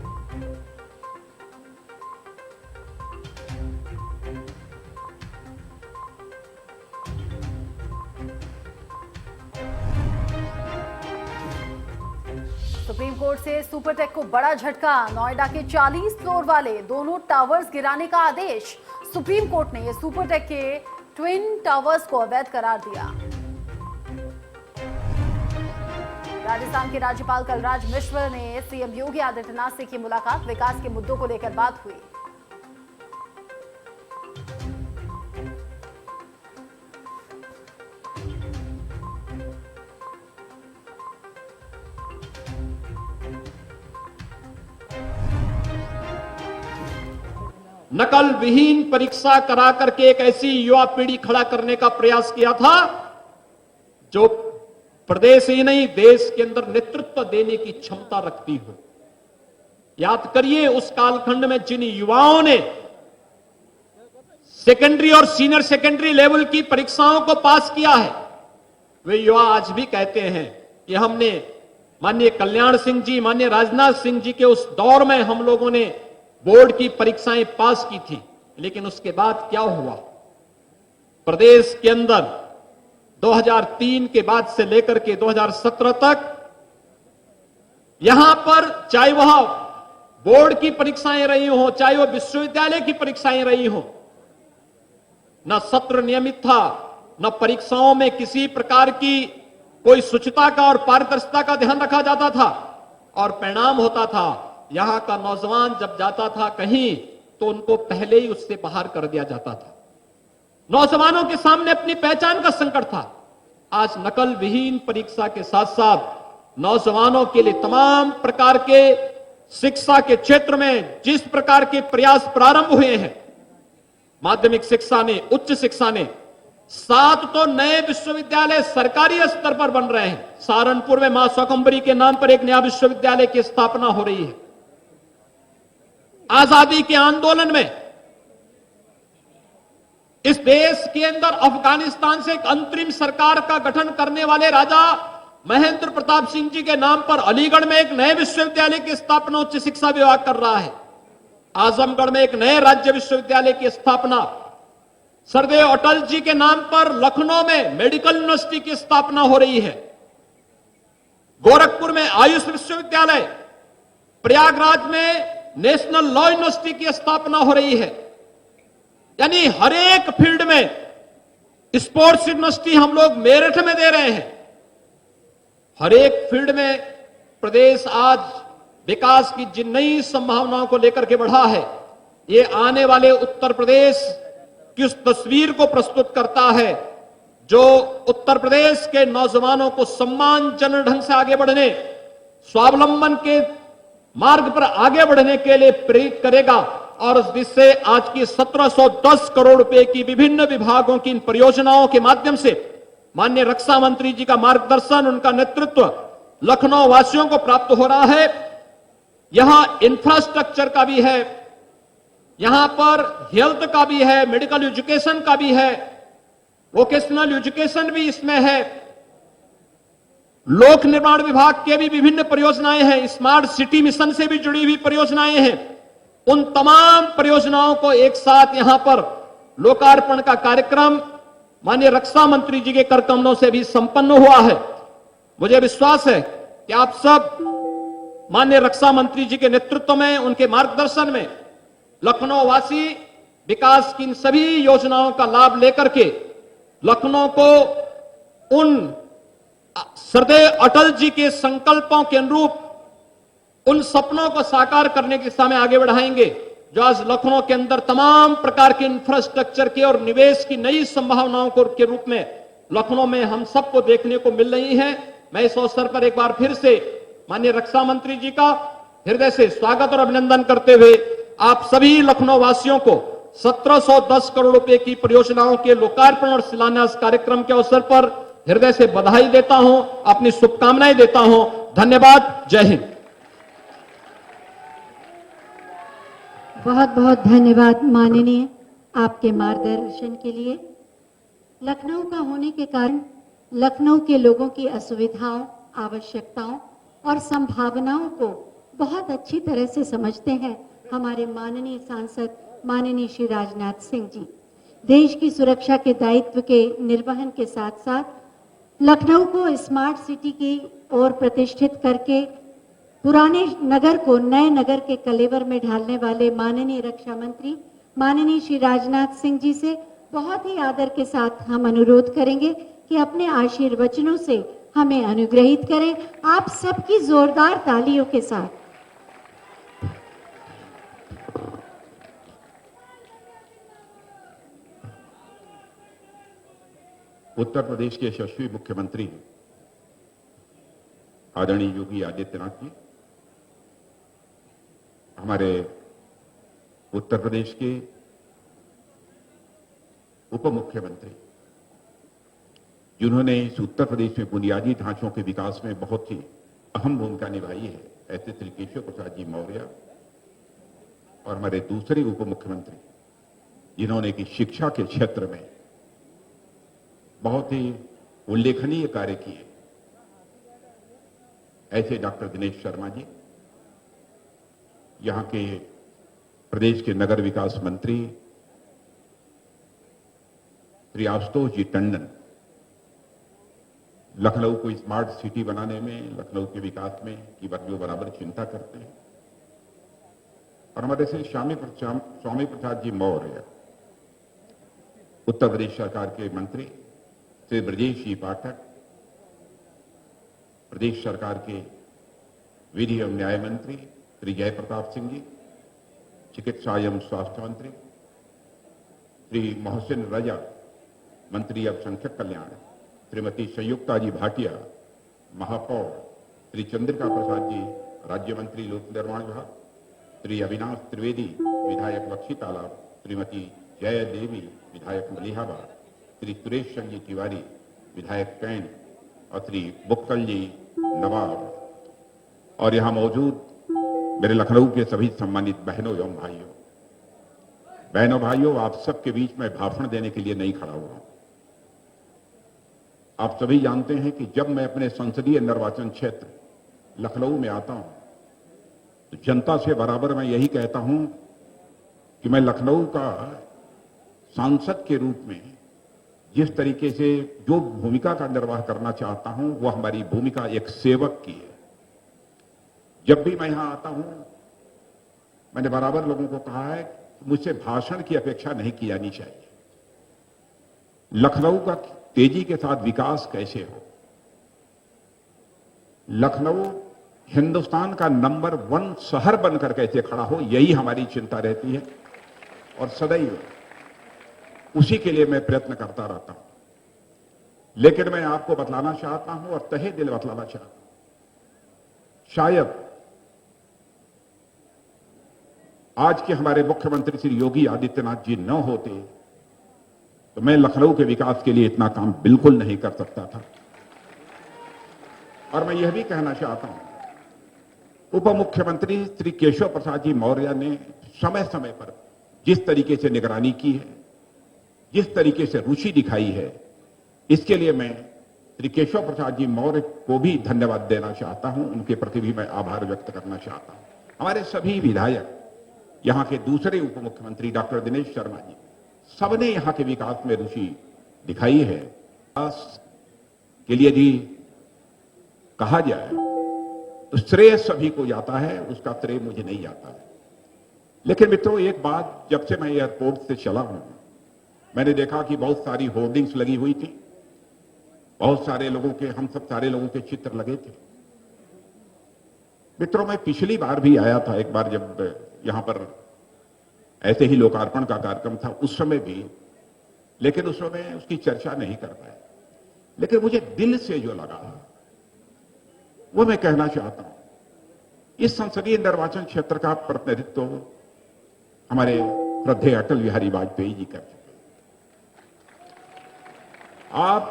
सुप्रीम कोर्ट से सुपरटेक को बड़ा झटका, नोएडा के 40 फ्लोर वाले दोनों टावर्स गिराने का आदेश। सुप्रीम कोर्ट ने ये सुपरटेक के ट्विन टावर्स को अवैध करार दिया। राजस्थान के राज्यपाल कलराज मिश्र ने सीएम योगी आदित्यनाथ से की मुलाकात, विकास के मुद्दों को लेकर बात हुई। नकल विहीन परीक्षा करा करके एक ऐसी युवा पीढ़ी खड़ा करने का प्रयास किया था जो प्रदेश ही नहीं देश के अंदर नेतृत्व देने की क्षमता रखती हो। याद करिए उस कालखंड में जिन युवाओं ने सेकेंडरी और सीनियर सेकेंडरी लेवल की परीक्षाओं को पास किया है, वे युवा आज भी कहते हैं कि हमने माननीय कल्याण सिंह जी, माननीय राजनाथ सिंह जी के उस दौर में हम लोगों ने बोर्ड की परीक्षाएं पास की थी, लेकिन उसके बाद क्या हुआ। प्रदेश के अंदर 2003 के बाद से लेकर के 2017 तक यहां पर चाहे वह बोर्ड की परीक्षाएं रही हो, चाहे वह विश्वविद्यालय की परीक्षाएं रही हो, न सत्र नियमित था, न परीक्षाओं में किसी प्रकार की कोई शुचिता का और पारदर्शिता का ध्यान रखा जाता था। और परिणाम होता था, यहां का नौजवान जब जाता था कहीं तो उनको पहले ही उससे बाहर कर दिया जाता था। नौजवानों के सामने अपनी पहचान का संकट था। आज नकल विहीन परीक्षा के साथ साथ नौजवानों के लिए तमाम प्रकार के शिक्षा के क्षेत्र में जिस प्रकार के प्रयास प्रारंभ हुए हैं, माध्यमिक शिक्षा ने, उच्च शिक्षा ने, 7 तो नए विश्वविद्यालय सरकारी स्तर पर बन रहे हैं। सहारनपुर में मां शाकंभरी के नाम पर एक नया विश्वविद्यालय की स्थापना हो रही है। आजादी के आंदोलन में इस देश के अंदर अफगानिस्तान से एक अंतरिम सरकार का गठन करने वाले राजा महेंद्र प्रताप सिंह जी के नाम पर अलीगढ़ में एक नए विश्वविद्यालय की स्थापना उच्च शिक्षा विभाग कर रहा है। आजमगढ़ में एक नए राज्य विश्वविद्यालय की स्थापना, सरदेव अटल जी के नाम पर लखनऊ में मेडिकल यूनिवर्सिटी की स्थापना हो रही है। गोरखपुर में आयुष विश्वविद्यालय, प्रयागराज में नेशनल लॉ यूनिवर्सिटी की स्थापना हो रही है। यानी हर एक फील्ड में स्पोर्ट्स यूनिवर्सिटी हम लोग मेरठ में दे रहे हैं। हर एक फील्ड में प्रदेश आज विकास की जिन नई संभावनाओं को लेकर के बढ़ा है, ये आने वाले उत्तर प्रदेश की उस तस्वीर को प्रस्तुत करता है जो उत्तर प्रदेश के नौजवानों को सम्मानजनक ढंग से आगे बढ़ने, स्वावलंबन के मार्ग पर आगे बढ़ने के लिए प्रेरित करेगा। और इस दिशा आज की 1710 करोड़ रुपए की विभिन्न विभागों की इन परियोजनाओं के माध्यम से माननीय रक्षा मंत्री जी का मार्गदर्शन, उनका नेतृत्व लखनऊ वासियों को प्राप्त हो रहा है। यहां इंफ्रास्ट्रक्चर का भी है, यहां पर हेल्थ का भी है, मेडिकल एजुकेशन का भी है, वोकेशनल एजुकेशन भी इसमें है, लोक निर्माण विभाग के भी विभिन्न परियोजनाएं हैं, स्मार्ट सिटी मिशन से भी जुड़ी हुई परियोजनाएं हैं। उन तमाम परियोजनाओं को एक साथ यहां पर लोकार्पण का कार्यक्रम माननीय रक्षा मंत्री जी के कर कमलों से भी संपन्न हुआ है। मुझे विश्वास है कि आप सब माननीय रक्षा मंत्री जी के नेतृत्व में, उनके मार्गदर्शन में लखनऊ वासी विकास की इन सभी योजनाओं का लाभ लेकर के लखनऊ को उन सरदेव अटल जी के संकल्पों के अनुरूप उन सपनों को साकार करने की दिशा में आगे बढ़ाएंगे जो आज लखनऊ के अंदर तमाम प्रकार के इंफ्रास्ट्रक्चर के और निवेश की नई संभावनाओं को के रूप में लखनऊ में हम सबको देखने को मिल रही है। मैं इस अवसर पर एक बार फिर से माननीय रक्षा मंत्री जी का हृदय से स्वागत और अभिनंदन करते हुए आप सभी लखनऊ वासियों को 1710 करोड़ रुपए की परियोजनाओं के लोकार्पण और शिलान्यास कार्यक्रम के अवसर पर हृदय से बधाई देता हूं, अपनी शुभकामनाएं देता हूं। धन्यवाद। जय हिंद। बहुत बहुत धन्यवाद माननीय, आपके मार्गदर्शन के लिए। लखनऊ का होने के कारण लखनऊ के लोगों की असुविधाओं, आवश्यकताओं और संभावनाओं को बहुत अच्छी तरह से समझते हैं हमारे माननीय सांसद माननीय श्री राजनाथ सिंह जी। देश की सुरक्षा के दायित्व के निर्वहन के साथ साथ लखनऊ को स्मार्ट सिटी की ओर प्रतिष्ठित करके पुराने नगर को नए नगर के कलेवर में ढालने वाले माननीय रक्षा मंत्री माननीय श्री राजनाथ सिंह जी से बहुत ही आदर के साथ हम अनुरोध करेंगे कि अपने आशीर्वचनों से हमें अनुग्रहित करें। आप सबकी जोरदार तालियों के साथ। उत्तर प्रदेश के यशस्वी मुख्यमंत्री आदरणीय योगी आदित्यनाथ जी, हमारे उत्तर प्रदेश के उप मुख्यमंत्री जिन्होंने इस उत्तर प्रदेश में बुनियादी ढांचों के विकास में बहुत ही अहम भूमिका निभाई है, ऐसे त्रिकेश्वर प्रसाद जी मौर्य, और हमारे दूसरे उप मुख्यमंत्री जिन्होंने की शिक्षा के क्षेत्र में बहुत ही उल्लेखनीय कार्य किए, ऐसे डॉक्टर दिनेश शर्मा जी, यहां के प्रदेश के नगर विकास मंत्री श्री आशुतोष जी टंडन, लखनऊ को स्मार्ट सिटी बनाने में, लखनऊ के विकास में की जो बराबर चिंता करते हैं। और हमारे से स्वामी प्रसाद जी मौर्य, उत्तर प्रदेश सरकार के मंत्री, श्री ब्रजेश जी पाठक, प्रदेश सरकार के विधि एवं न्याय मंत्री श्री जयप्रताप सिंह जी, चिकित्सा एवं स्वास्थ्य मंत्री श्री मोहसिन रजा, मंत्री अल्पसंख्यक कल्याण श्रीमती संयुक्ता जी भाटिया, महापौर श्री चंद्रिका प्रसाद जी, राज्य मंत्री लोक निर्माण विभाग श्री अविनाश त्रिवेदी, विधायक बख्शी तालाब, श्रीमती जय देवी, विधायक मलिहाबाद, श्री सुरेश चंद्र जी तिवारी, विधायक कैन, और श्री बुक्कल जी नवाब, और यहां मौजूद मेरे लखनऊ के सभी सम्मानित बहनों एवं भाइयों। आप सबके बीच में भाषण देने के लिए नहीं खड़ा हुआ। आप सभी जानते हैं कि जब मैं अपने संसदीय निर्वाचन क्षेत्र लखनऊ में आता हूं तो जनता से बराबर मैं यही कहता हूं कि मैं लखनऊ का सांसद के रूप में जिस तरीके से जो भूमिका का निर्वाह करना चाहता हूं, वह हमारी भूमिका एक सेवक की है। जब भी मैं यहां आता हूं, मैंने बराबर लोगों को कहा है कि मुझसे भाषण की अपेक्षा नहीं की जानी चाहिए। लखनऊ का तेजी के साथ विकास कैसे हो, लखनऊ हिंदुस्तान का नंबर 1 शहर बनकर कैसे खड़ा हो, यही हमारी चिंता रहती है और सदैव उसी के लिए मैं प्रयत्न करता रहता हूं। लेकिन मैं आपको बतलाना चाहता हूं और तहे दिल बतलाना चाहता हूं, शायद आज के हमारे मुख्यमंत्री श्री योगी आदित्यनाथ जी न होते तो मैं लखनऊ के विकास के लिए इतना काम बिल्कुल नहीं कर सकता था। और मैं यह भी कहना चाहता हूं, उप मुख्यमंत्री श्री केशव प्रसाद जी मौर्य ने समय समय पर जिस तरीके से निगरानी की है, जिस तरीके से रुचि दिखाई है, इसके लिए मैं श्री केशव प्रसाद जी मौर्य को भी धन्यवाद देना चाहता हूं। उनके प्रति भी मैं आभार व्यक्त करना चाहता हूं। हमारे सभी विधायक, यहां के दूसरे उप मुख्यमंत्री डॉक्टर दिनेश शर्मा जी, सबने यहां के विकास में रुचि दिखाई है। विकास के लिए यदि कहा जाए तो श्रेय सभी को जाता है, उसका श्रेय मुझे नहीं जाता है। लेकिन मित्रों, एक बात, जब से मैं एयरपोर्ट से चला हूं, मैंने देखा कि बहुत सारी होर्डिंग्स लगी हुई थी, बहुत सारे लोगों के, हम सब सारे लोगों के चित्र लगे थे। मित्रों, मैं पिछली बार भी आया था, एक बार जब यहां पर ऐसे ही लोकार्पण का कार्यक्रम था, उस समय भी, लेकिन उस समय उसकी चर्चा नहीं कर पाए। लेकिन मुझे दिल से जो लगा वो मैं कहना चाहता हूं। इस संसदीय निर्वाचन क्षेत्र का प्रतिनिधित्व हमारे श्रद्धेय अटल बिहारी वाजपेयी जी कर चुके। आप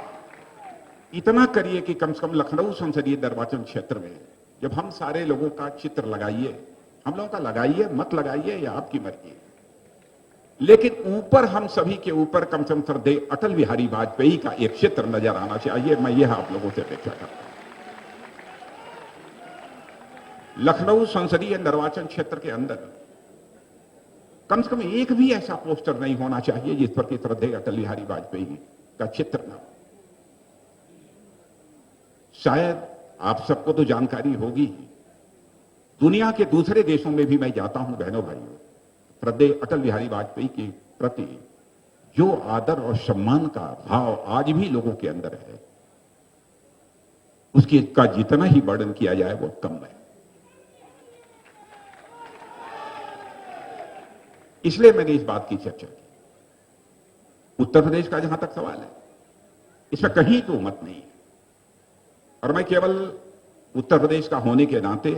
इतना करिए कि कम से कम लखनऊ संसदीय निर्वाचन क्षेत्र में जब हम सारे लोगों का चित्र लगाइए, हम लोगों का लगाइए, मत लगाइए, या आपकी मर्जी, लेकिन ऊपर हम सभी के ऊपर कम से कम श्रद्धेय अटल बिहारी वाजपेयी का एक चित्र नजर आना चाहिए। मैं यह आप लोगों से अपेक्षा करता हूं। लखनऊ संसदीय निर्वाचन क्षेत्र के अंदर कम से कम एक भी ऐसा पोस्टर नहीं होना चाहिए जिस पर कि श्रद्धेय अटल बिहारी वाजपेयी का चित्र न हो। शायद आप सबको तो जानकारी होगी, दुनिया के दूसरे देशों में भी मैं जाता हूं बहनों भाइयों, श्रद्धेय अटल बिहारी वाजपेयी के प्रति जो आदर और सम्मान का भाव आज भी लोगों के अंदर है, उसकी का जितना ही वर्णन किया जाए वो कम है। इसलिए मैंने इस बात की चर्चा की। उत्तर प्रदेश का जहां तक सवाल है, इसमें कहीं तो मत नहीं है, और मैं केवल उत्तर प्रदेश का होने के नाते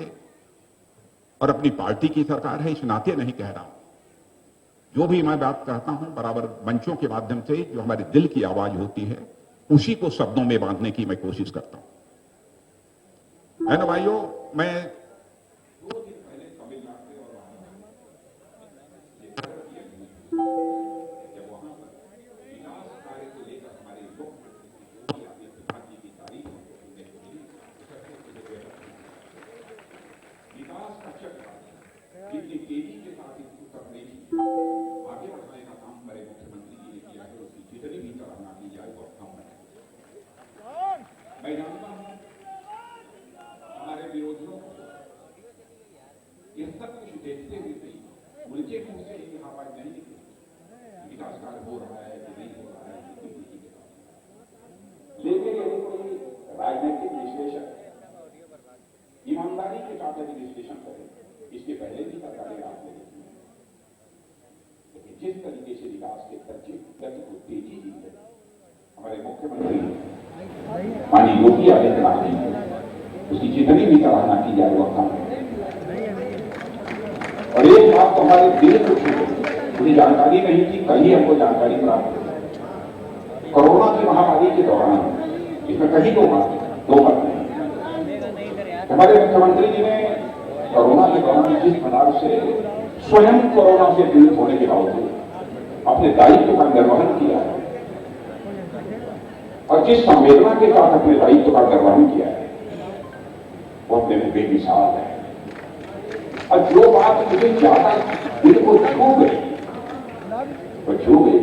और अपनी पार्टी की सरकार है इस नाते नहीं कह रहा हूं। जो भी मैं बात कहता हूं, बराबर मंचों के माध्यम से जो हमारे दिल की आवाज होती है, उसी को शब्दों में बांधने की मैं कोशिश करता हूं। है ना भाइयों, मैं मैं रहा है कि नहीं हो रहा है, लेकिन यदि कोई राजनीतिक विश्लेषक ईमानदारी के साथ यदि विश्लेषण करे, इसके पहले भी सरकारें आपने देखी है, लेकिन जिस तरीके से विकास के गति को तेजी दी है हमारे मुख्यमंत्री माननीय योगी आदित्यनाथ जी, उसकी जितनी भी सराहना की जाए वह कम है। और एक बात तो हमारे दिल को छू गई, मुझे जानकारी नहीं थी, कल ही हमको जानकारी प्राप्त हुई। कोरोना की महामारी के दौरान इसमें कहीं दो मत नहीं, हमारे मुख्यमंत्री जी ने कोरोना के दौरान जिस प्रकार से स्वयं कोरोना से पीड़ित होने के बावजूद अपने दायित्व का निर्वहन किया है और जिस संवेदना के साथ अपने दायित्व का निर्वहन किया है वो अपने में बेमिसाल है। और जो बात मुझे ज्यादा दिल को छू गई वो छू गई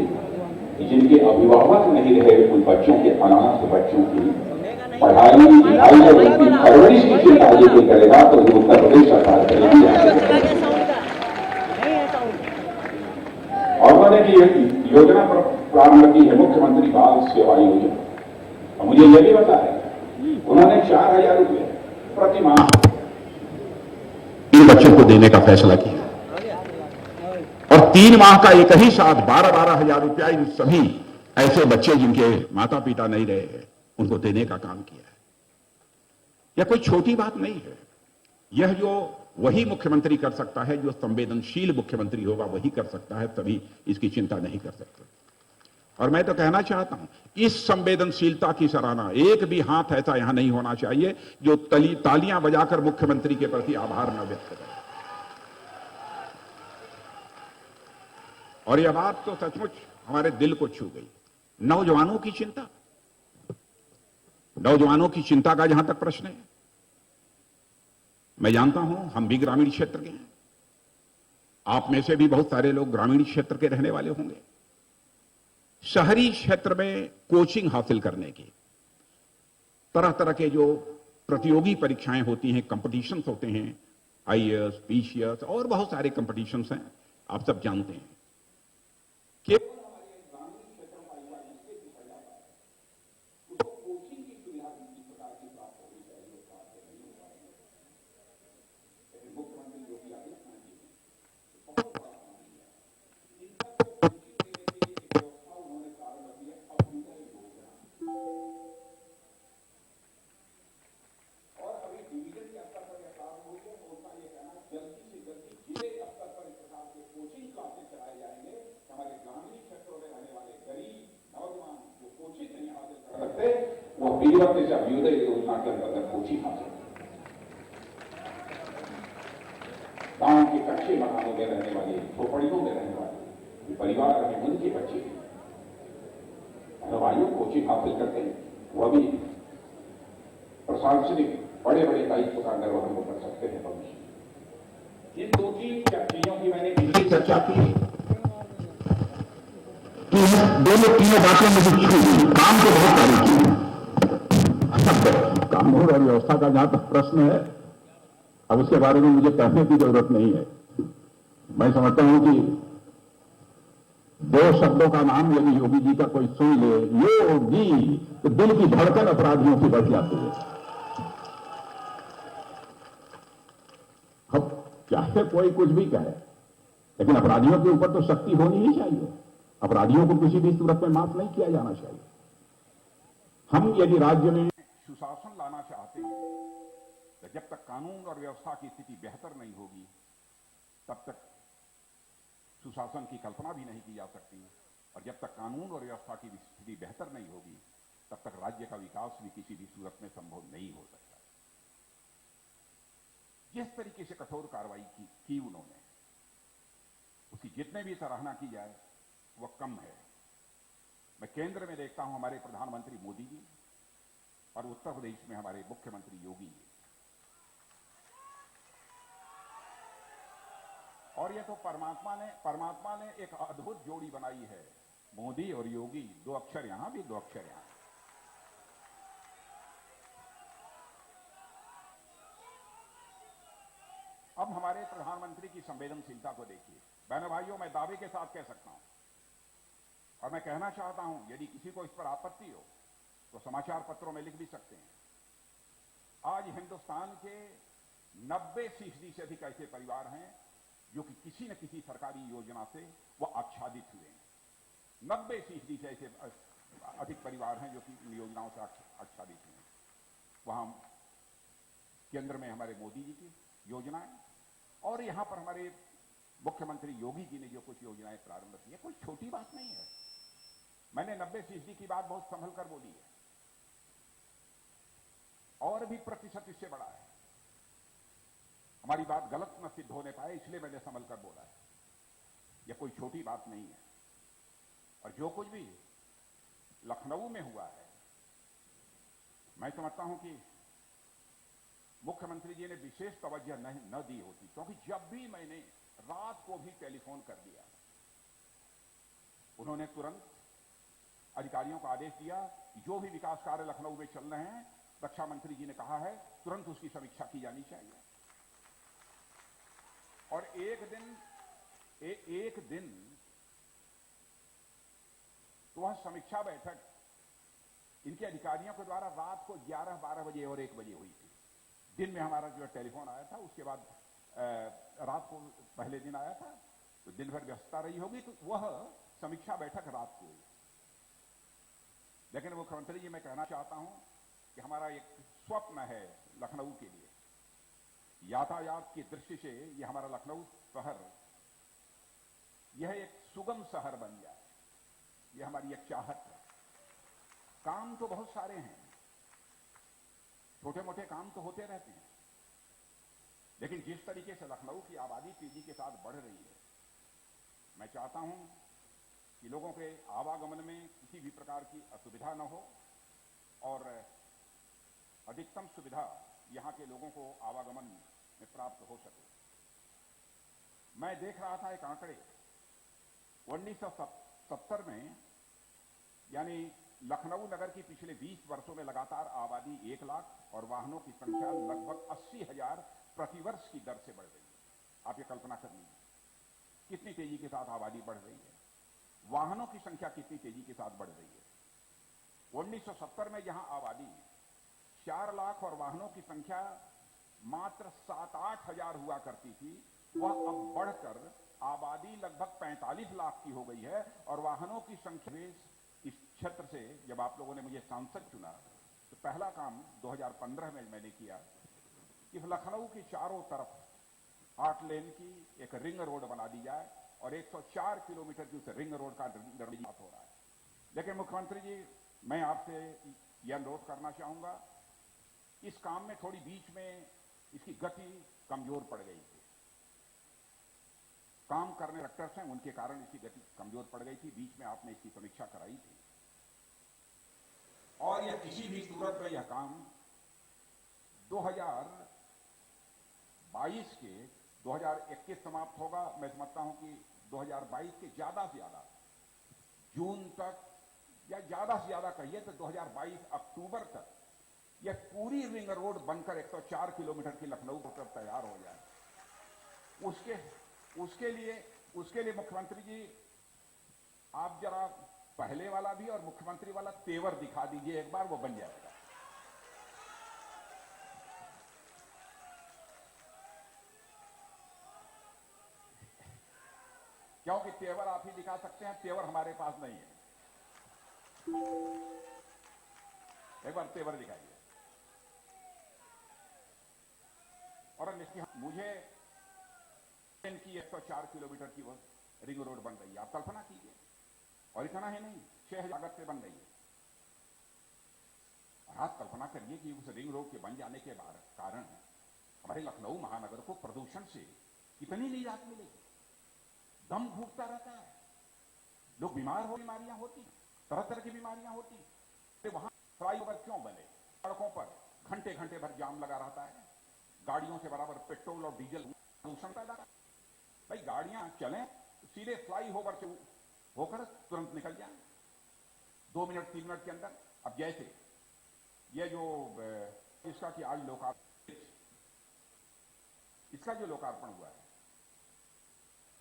कि जिनके अभिभावक नहीं रहे उन बच्चों के अनाथ बच्चों की पढ़ाई लिखाई और उनकी परवरिश की चिंता यदि करेगा तो ये उत्तर प्रदेश सरकार करेगी। और उन्होंने की योजना प्रारंभ की है मुख्यमंत्री बाल सेवा योजना। और मुझे यह भी बताया उन्होंने 4,000 रुपये प्रति माह इन बच्चों को देने का फैसला किया और 3 माह का एक ही साथ 12-12 हजार रुपया इन सभी ऐसे बच्चे जिनके माता पिता नहीं रहे हैं उनको देने का काम किया है। यह कोई छोटी बात नहीं है। यह जो वही मुख्यमंत्री कर सकता है, जो संवेदनशील मुख्यमंत्री होगा वही कर सकता है, तभी इसकी चिंता नहीं कर सकते। और मैं तो कहना चाहता हूं इस संवेदनशीलता की सराहना एक भी हाथ ऐसा यहां नहीं होना चाहिए जो तालियां बजाकर मुख्यमंत्री के प्रति आभार न व्यक्त करे। और यह बात तो सचमुच हमारे दिल को छू गई। नौजवानों की चिंता का जहां तक प्रश्न है, मैं जानता हूं हम भी ग्रामीण क्षेत्र के हैं, आप में से भी बहुत सारे लोग ग्रामीण क्षेत्र के रहने वाले होंगे। शहरी क्षेत्र में कोचिंग हासिल करने की तरह तरह के जो प्रतियोगी परीक्षाएं होती हैं, कंपटीशंस होते हैं, आईएएस, पीसीएस और बहुत सारे कंपटीशंस हैं, आप सब जानते हैं कि से अभ्युदय योजना के अंतर्गत कोचिंग हासिल, गांव के कच्चे मकानों में रहने वाले, झोपड़ियों में रहने वाले परिवार रहे उनके बच्चे भाइयों कोचिंग हासिल करते हैं, वह भी प्रशासनिक बड़े बड़े दायित्व का निर्वहन वो कर सकते हैं भविष्य। इन 2-3 चीजों की मैंने चर्चा की। दोनों तीनों बातें मुझे काम तो बहुत सारी की, कानून और व्यवस्था का जहां तक प्रश्न है अब उसके बारे में मुझे कहने की जरूरत नहीं है। मैं समझता हूं कि 2 शब्दों का नाम यदि योगी जी का कोई सुन ले, योगी, तो दिल की धड़कन अपराधियों की बढ़ जाती है। अब चाहे कोई कुछ भी कहे, लेकिन अपराधियों के ऊपर तो शक्ति होनी ही चाहिए। अपराधियों को किसी भी सूरत में माफ नहीं किया जाना चाहिए। हम यदि राज्य में सुशासन लाना चाहते हैं तो जब तक कानून और व्यवस्था की स्थिति बेहतर नहीं होगी तब तक सुशासन की कल्पना भी नहीं की जा सकती, और जब तक कानून और व्यवस्था की स्थिति बेहतर नहीं होगी तब तक राज्य का विकास भी किसी भी सूरत में संभव नहीं हो सकता। जिस तरीके से कठोर कार्रवाई की उन्होंने, उसकी जितने भी सराहना की जाए वह कम है। मैं केंद्र में देखता हूं हमारे प्रधानमंत्री मोदी जी और उत्तर प्रदेश में हमारे मुख्यमंत्री योगी जी, और यह तो परमात्मा ने एक अद्भुत जोड़ी बनाई है, मोदी और योगी, 2 अक्षर यहां भी 2 अक्षर यहां। अब हमारे प्रधानमंत्री की संवेदनशीलता को देखिए। बहनों भाइयों, मैं दावे के साथ कह सकता हूं और मैं कहना चाहता हूं, यदि किसी को इस पर आपत्ति हो तो समाचार पत्रों में लिख भी सकते हैं। आज हिंदुस्तान के 90% से अधिक ऐसे परिवार हैं जो कि किसी न किसी सरकारी योजना से वो आच्छादित हुए हैं। 90% से ऐसे अधिक परिवार हैं जो कि इन योजनाओं से आच्छादित हुए हैं। वहां केंद्र में हमारे मोदी जी की योजनाएं और यहां पर हमारे मुख्यमंत्री योगी जी ने जो कुछ योजनाएं प्रारंभ की है, कोई छोटी बात नहीं है। मैंने 90% की बात बहुत संभल कर बोली है, और भी प्रतिशत इससे बड़ा है। हमारी बात गलत न सिद्ध होने पाए इसलिए मैंने संभल कर बोला है। यह कोई छोटी बात नहीं है। और जो कुछ भी लखनऊ में हुआ है, मैं समझता हूं कि मुख्यमंत्री जी ने विशेष तवज्जो न दी होती, क्योंकि जब भी मैंने रात को भी टेलीफोन कर दिया, उन्होंने तुरंत अधिकारियों को आदेश दिया कि जो भी विकास कार्य लखनऊ में चल रहे हैं, रक्षा मंत्री जी ने कहा है तुरंत उसकी समीक्षा की जानी चाहिए। और एक दिन तो वह समीक्षा बैठक इनके अधिकारियों के द्वारा रात को 11-12 बजे और 1 बजे हुई थी। दिन में हमारा जो टेलीफोन आया था, उसके बाद रात को पहले दिन आया था, तो दिन भर व्यस्तता रही होगी, तो वह समीक्षा बैठक रात को हुई। लेकिन मुख्यमंत्री जी, मैं कहना चाहता हूं कि हमारा एक स्वप्न है लखनऊ के लिए। यातायात की दृष्टि से यह हमारा लखनऊ शहर, यह एक सुगम शहर बन जाए, यह हमारी एक चाहत है। काम तो बहुत सारे हैं, छोटे मोटे काम तो होते रहते हैं, लेकिन जिस तरीके से लखनऊ की आबादी तेजी के साथ बढ़ रही है, मैं चाहता हूं कि लोगों के आवागमन में किसी भी प्रकार की असुविधा न हो और अधिकतम सुविधा यहां के लोगों को आवागमन में प्राप्त हो सके। मैं देख रहा था एक आंकड़े, 1970 में, यानी लखनऊ नगर की पिछले 20 वर्षों में लगातार आबादी 1 लाख और वाहनों की संख्या लगभग 80,000 प्रतिवर्ष की दर से बढ़ रही है। आप ये कल्पना कर लीजिए कितनी तेजी के साथ आबादी बढ़ रही है, वाहनों की संख्या कितनी तेजी के साथ बढ़ रही है। 1970 में जहां आबादी 4 लाख और वाहनों की संख्या मात्र 7-8 हजार हुआ करती थी, वह अब बढ़कर आबादी लगभग 45 लाख की हो गई है और वाहनों की संख्या। इस क्षेत्र से जब आप लोगों ने मुझे सांसद चुना, तो पहला काम 2015 में मैंने किया कि लखनऊ के चारों तरफ 8 लेन की एक रिंग रोड बना दी जाए और 104 किलोमीटर की उस रिंग रोड का निर्माण हो रहा है। लेकिन मुख्यमंत्री जी, मैं आपसे यह अनुरोध करना चाहूंगा, इस काम में थोड़ी बीच में इसकी गति कमजोर पड़ गई थी। काम करने डॉक्टर्स हैं, उनके कारण इसकी गति कमजोर पड़ गई थी। बीच में आपने इसकी समीक्षा कराई थी और यह किसी भी सूरत में यह काम 2022 के 2021 समाप्त होगा। मैं समझता हूं कि 2022 के ज्यादा से ज्यादा जून तक, या ज्यादा से ज्यादा कहिए तो 2022 अक्टूबर तक यह पूरी रिंग रोड बनकर 104 किलोमीटर की लखनऊ होकर तैयार हो जाए। उसके लिए मुख्यमंत्री जी, आप जरा पहले वाला भी और मुख्यमंत्री वाला तेवर दिखा दीजिए एक बार, वो बन जाएगा। क्योंकि तेवर आप ही दिखा सकते हैं, तेवर हमारे पास नहीं है। एक बार तेवर दिखाइए। और मुझे इनकी 104 किलोमीटर की वो रिंग रोड बन रही है, आप कल्पना कीजिए। और इतना ही नहीं, 6,000 लागत से बन रही है। और आप कल्पना करिए कि उस रिंग रोड के बन जाने के कारण हमारे लखनऊ महानगर को प्रदूषण से कितनी निजात मिलेगी। दम घुटता रहता है, लोग बीमारियां होती, तरह तरह की बीमारियां होती। तो वहां फ्लाईओवर क्यों बने? सड़कों पर घंटे घंटे भर जाम लगा रहता है, गाड़ियों से बराबर पेट्रोल और डीजल प्रदूषण पैदा करता है। भाई गाड़ियां चलें सीधे फ्लाईओवर से होकर तुरंत निकल जाए 2 मिनट 3 मिनट के अंदर। अब जैसे ये जो इसका कि आज इसका जो लोकार्पण हुआ है,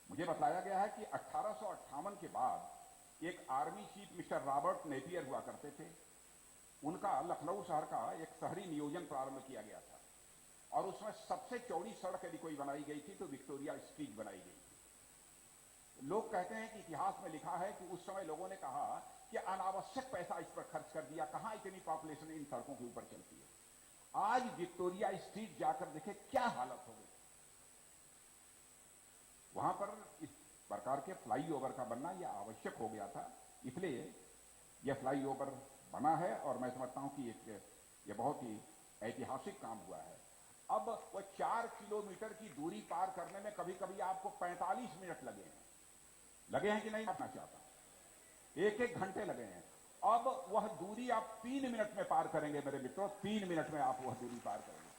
मुझे बताया गया है कि 1858 के बाद एक army chief mister Robert Napier हुआ करते थे। उनका लखनऊ शहर का एक शहरी नियोजन प्रारंभ किया गया था और उसमें सबसे चौड़ी सड़क यदि कोई बनाई गई थी तो विक्टोरिया स्ट्रीट बनाई गई थी। लोग कहते हैं कि इतिहास में लिखा है कि उस समय लोगों ने कहा कि अनावश्यक पैसा इस पर खर्च कर दिया, कहां इतनी पॉपुलेशन इन सड़कों के ऊपर चलती है। आज विक्टोरिया स्ट्रीट जाकर देखे क्या हालत हो गई। वहां पर इस प्रकार के फ्लाईओवर का बनना यह आवश्यक हो गया था, इसलिए यह फ्लाईओवर बना है और मैं समझता हूं कि यह बहुत ही ऐतिहासिक काम हुआ है। अब वह 4 किलोमीटर की दूरी पार करने में कभी कभी आपको 45 मिनट लगे हैं कि नहीं, अपना चाहता हूं 1-1 घंटे लगे हैं। अब वह दूरी आप 3 मिनट में पार करेंगे मेरे मित्रों, 3 मिनट में आप वह दूरी पार करेंगे।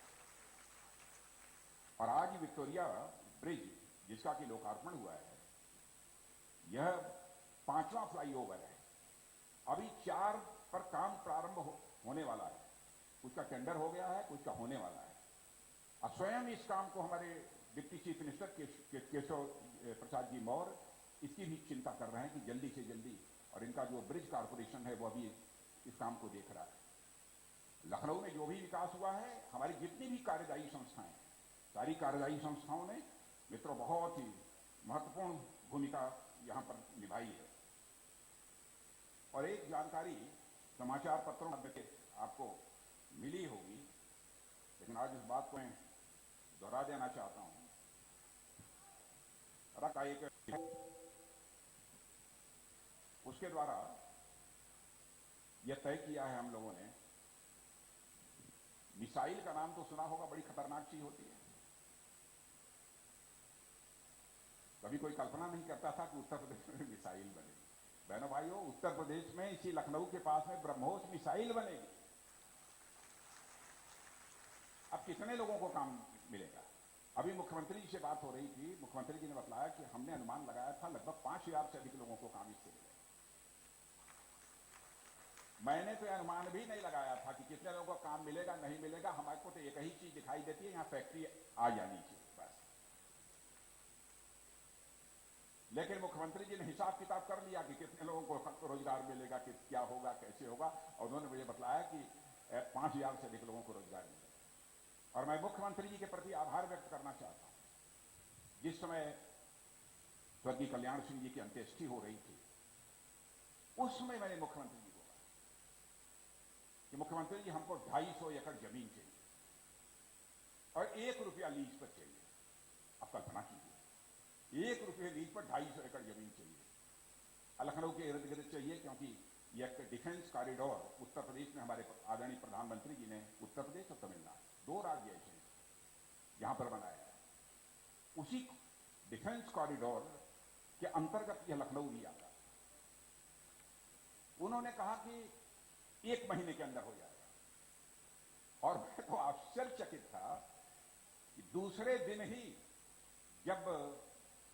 और आज विक्टोरिया ब्रिज जिसका कि लोकार्पण हुआ है, यह 5वां फ्लाईओवर है। अभी 4 पर काम प्रारंभ होने वाला है, कुछ का टेंडर हो गया है, कुछ का होने वाला है। और स्वयं इस काम को हमारे deputy chief minister Keshav Prasad ji Maurya इसकी भी चिंता कर रहे हैं कि जल्दी से जल्दी, और इनका जो ब्रिज कारपोरेशन है वह भी इस काम को देख रहा है। लखनऊ में जो भी विकास हुआ है, हमारी जितनी भी कार्यदायी संस्थाएं, सारी कार्यदायी संस्थाओं ने मित्रों बहुत ही महत्वपूर्ण भूमिका यहां पर निभाई है। और एक जानकारी समाचार पत्रों में आपको मिली होगी, लेकिन आज इस बात को मैं दोहरा देना चाहता हूं। रखा एक उसके द्वारा यह तय किया है हम लोगों ने, मिसाइल का नाम तो सुना होगा, बड़ी खतरनाक चीज होती है। कभी कोई कल्पना नहीं करता था कि उत्तर प्रदेश में मिसाइल बनेगी। बहनों भाइयों, उत्तर प्रदेश में इसी लखनऊ के पास में ब्रह्मोस मिसाइल बनेगी। अब कितने लोगों को काम मिलेगा? अभी मुख्यमंत्री जी से बात हो रही थी, मुख्यमंत्री जी ने बताया कि हमने अनुमान लगाया था लगभग 5000 से अधिक लोगों को काम इससे मिलेगा। मैंने तो अनुमान भी नहीं लगाया था कि कितने लोगों को काम मिलेगा नहीं मिलेगा। हमारे को तो एक ही चीज दिखाई देती है, यहां फैक्ट्री आ जानी चाहिए बस। लेकिन मुख्यमंत्री जी ने हिसाब किताब कर लिया कि कितने लोगों को रोजगार मिलेगा, कि क्या होगा, कैसे होगा, और उन्होंने मुझे बताया कि 5000 से अधिक लोगों को रोजगार मिलेगा। और मैं मुख्यमंत्री जी के प्रति आभार व्यक्त करना चाहता हूं। जिस समय स्वर्गीय कल्याण सिंह जी की अंत्येष्टि हो रही थी, उस समय मैंने मुख्यमंत्री जी को कहा कि मुख्यमंत्री जी हमको 250 एकड़ जमीन चाहिए और 1 रुपया लीज पर चाहिए। आप कल्पना कीजिए, 1 रुपये लीज पर 250 एकड़ जमीन चाहिए। लखनऊ के इर्द गिर्द चाहिए, क्योंकि यह एक डिफेंस कॉरिडोर उत्तर प्रदेश में हमारे आदरणीय प्रधानमंत्री जी ने उत्तर प्रदेश और तमिलनाडु 2 राज्य ऐसे यहां पर बनाया है। उसी डिफेंस कॉरिडोर के अंतर्गत यह लखनऊ भी आता है। उन्होंने कहा कि 1 महीने के अंदर हो जाएगा। और मैं तो आश्चर्यचकित था कि दूसरे दिन ही जब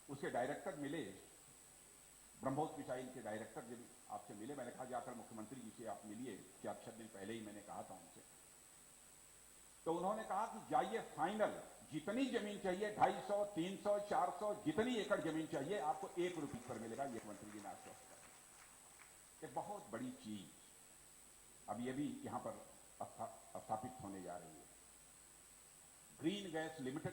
उसके डायरेक्टर मिले, ब्रह्मोस मिसाइल के डायरेक्टर जब आपसे मिले, मैंने कहा जाकर मुख्यमंत्री जी से आप मिलिए, 4-6 दिन पहले ही मैंने कहा था उनसे। तो उन्होंने कहा कि जाइए, फाइनल जितनी जमीन चाहिए 250, 300, 400 जितनी एकड़ जमीन चाहिए आपको 1 रुपये पर मिलेगा। ये मंत्री जी ने आश्वस्त किया। एक बहुत बड़ी चीज अब ये भी यहां पर स्थापित होने जा रही है। Green gas limited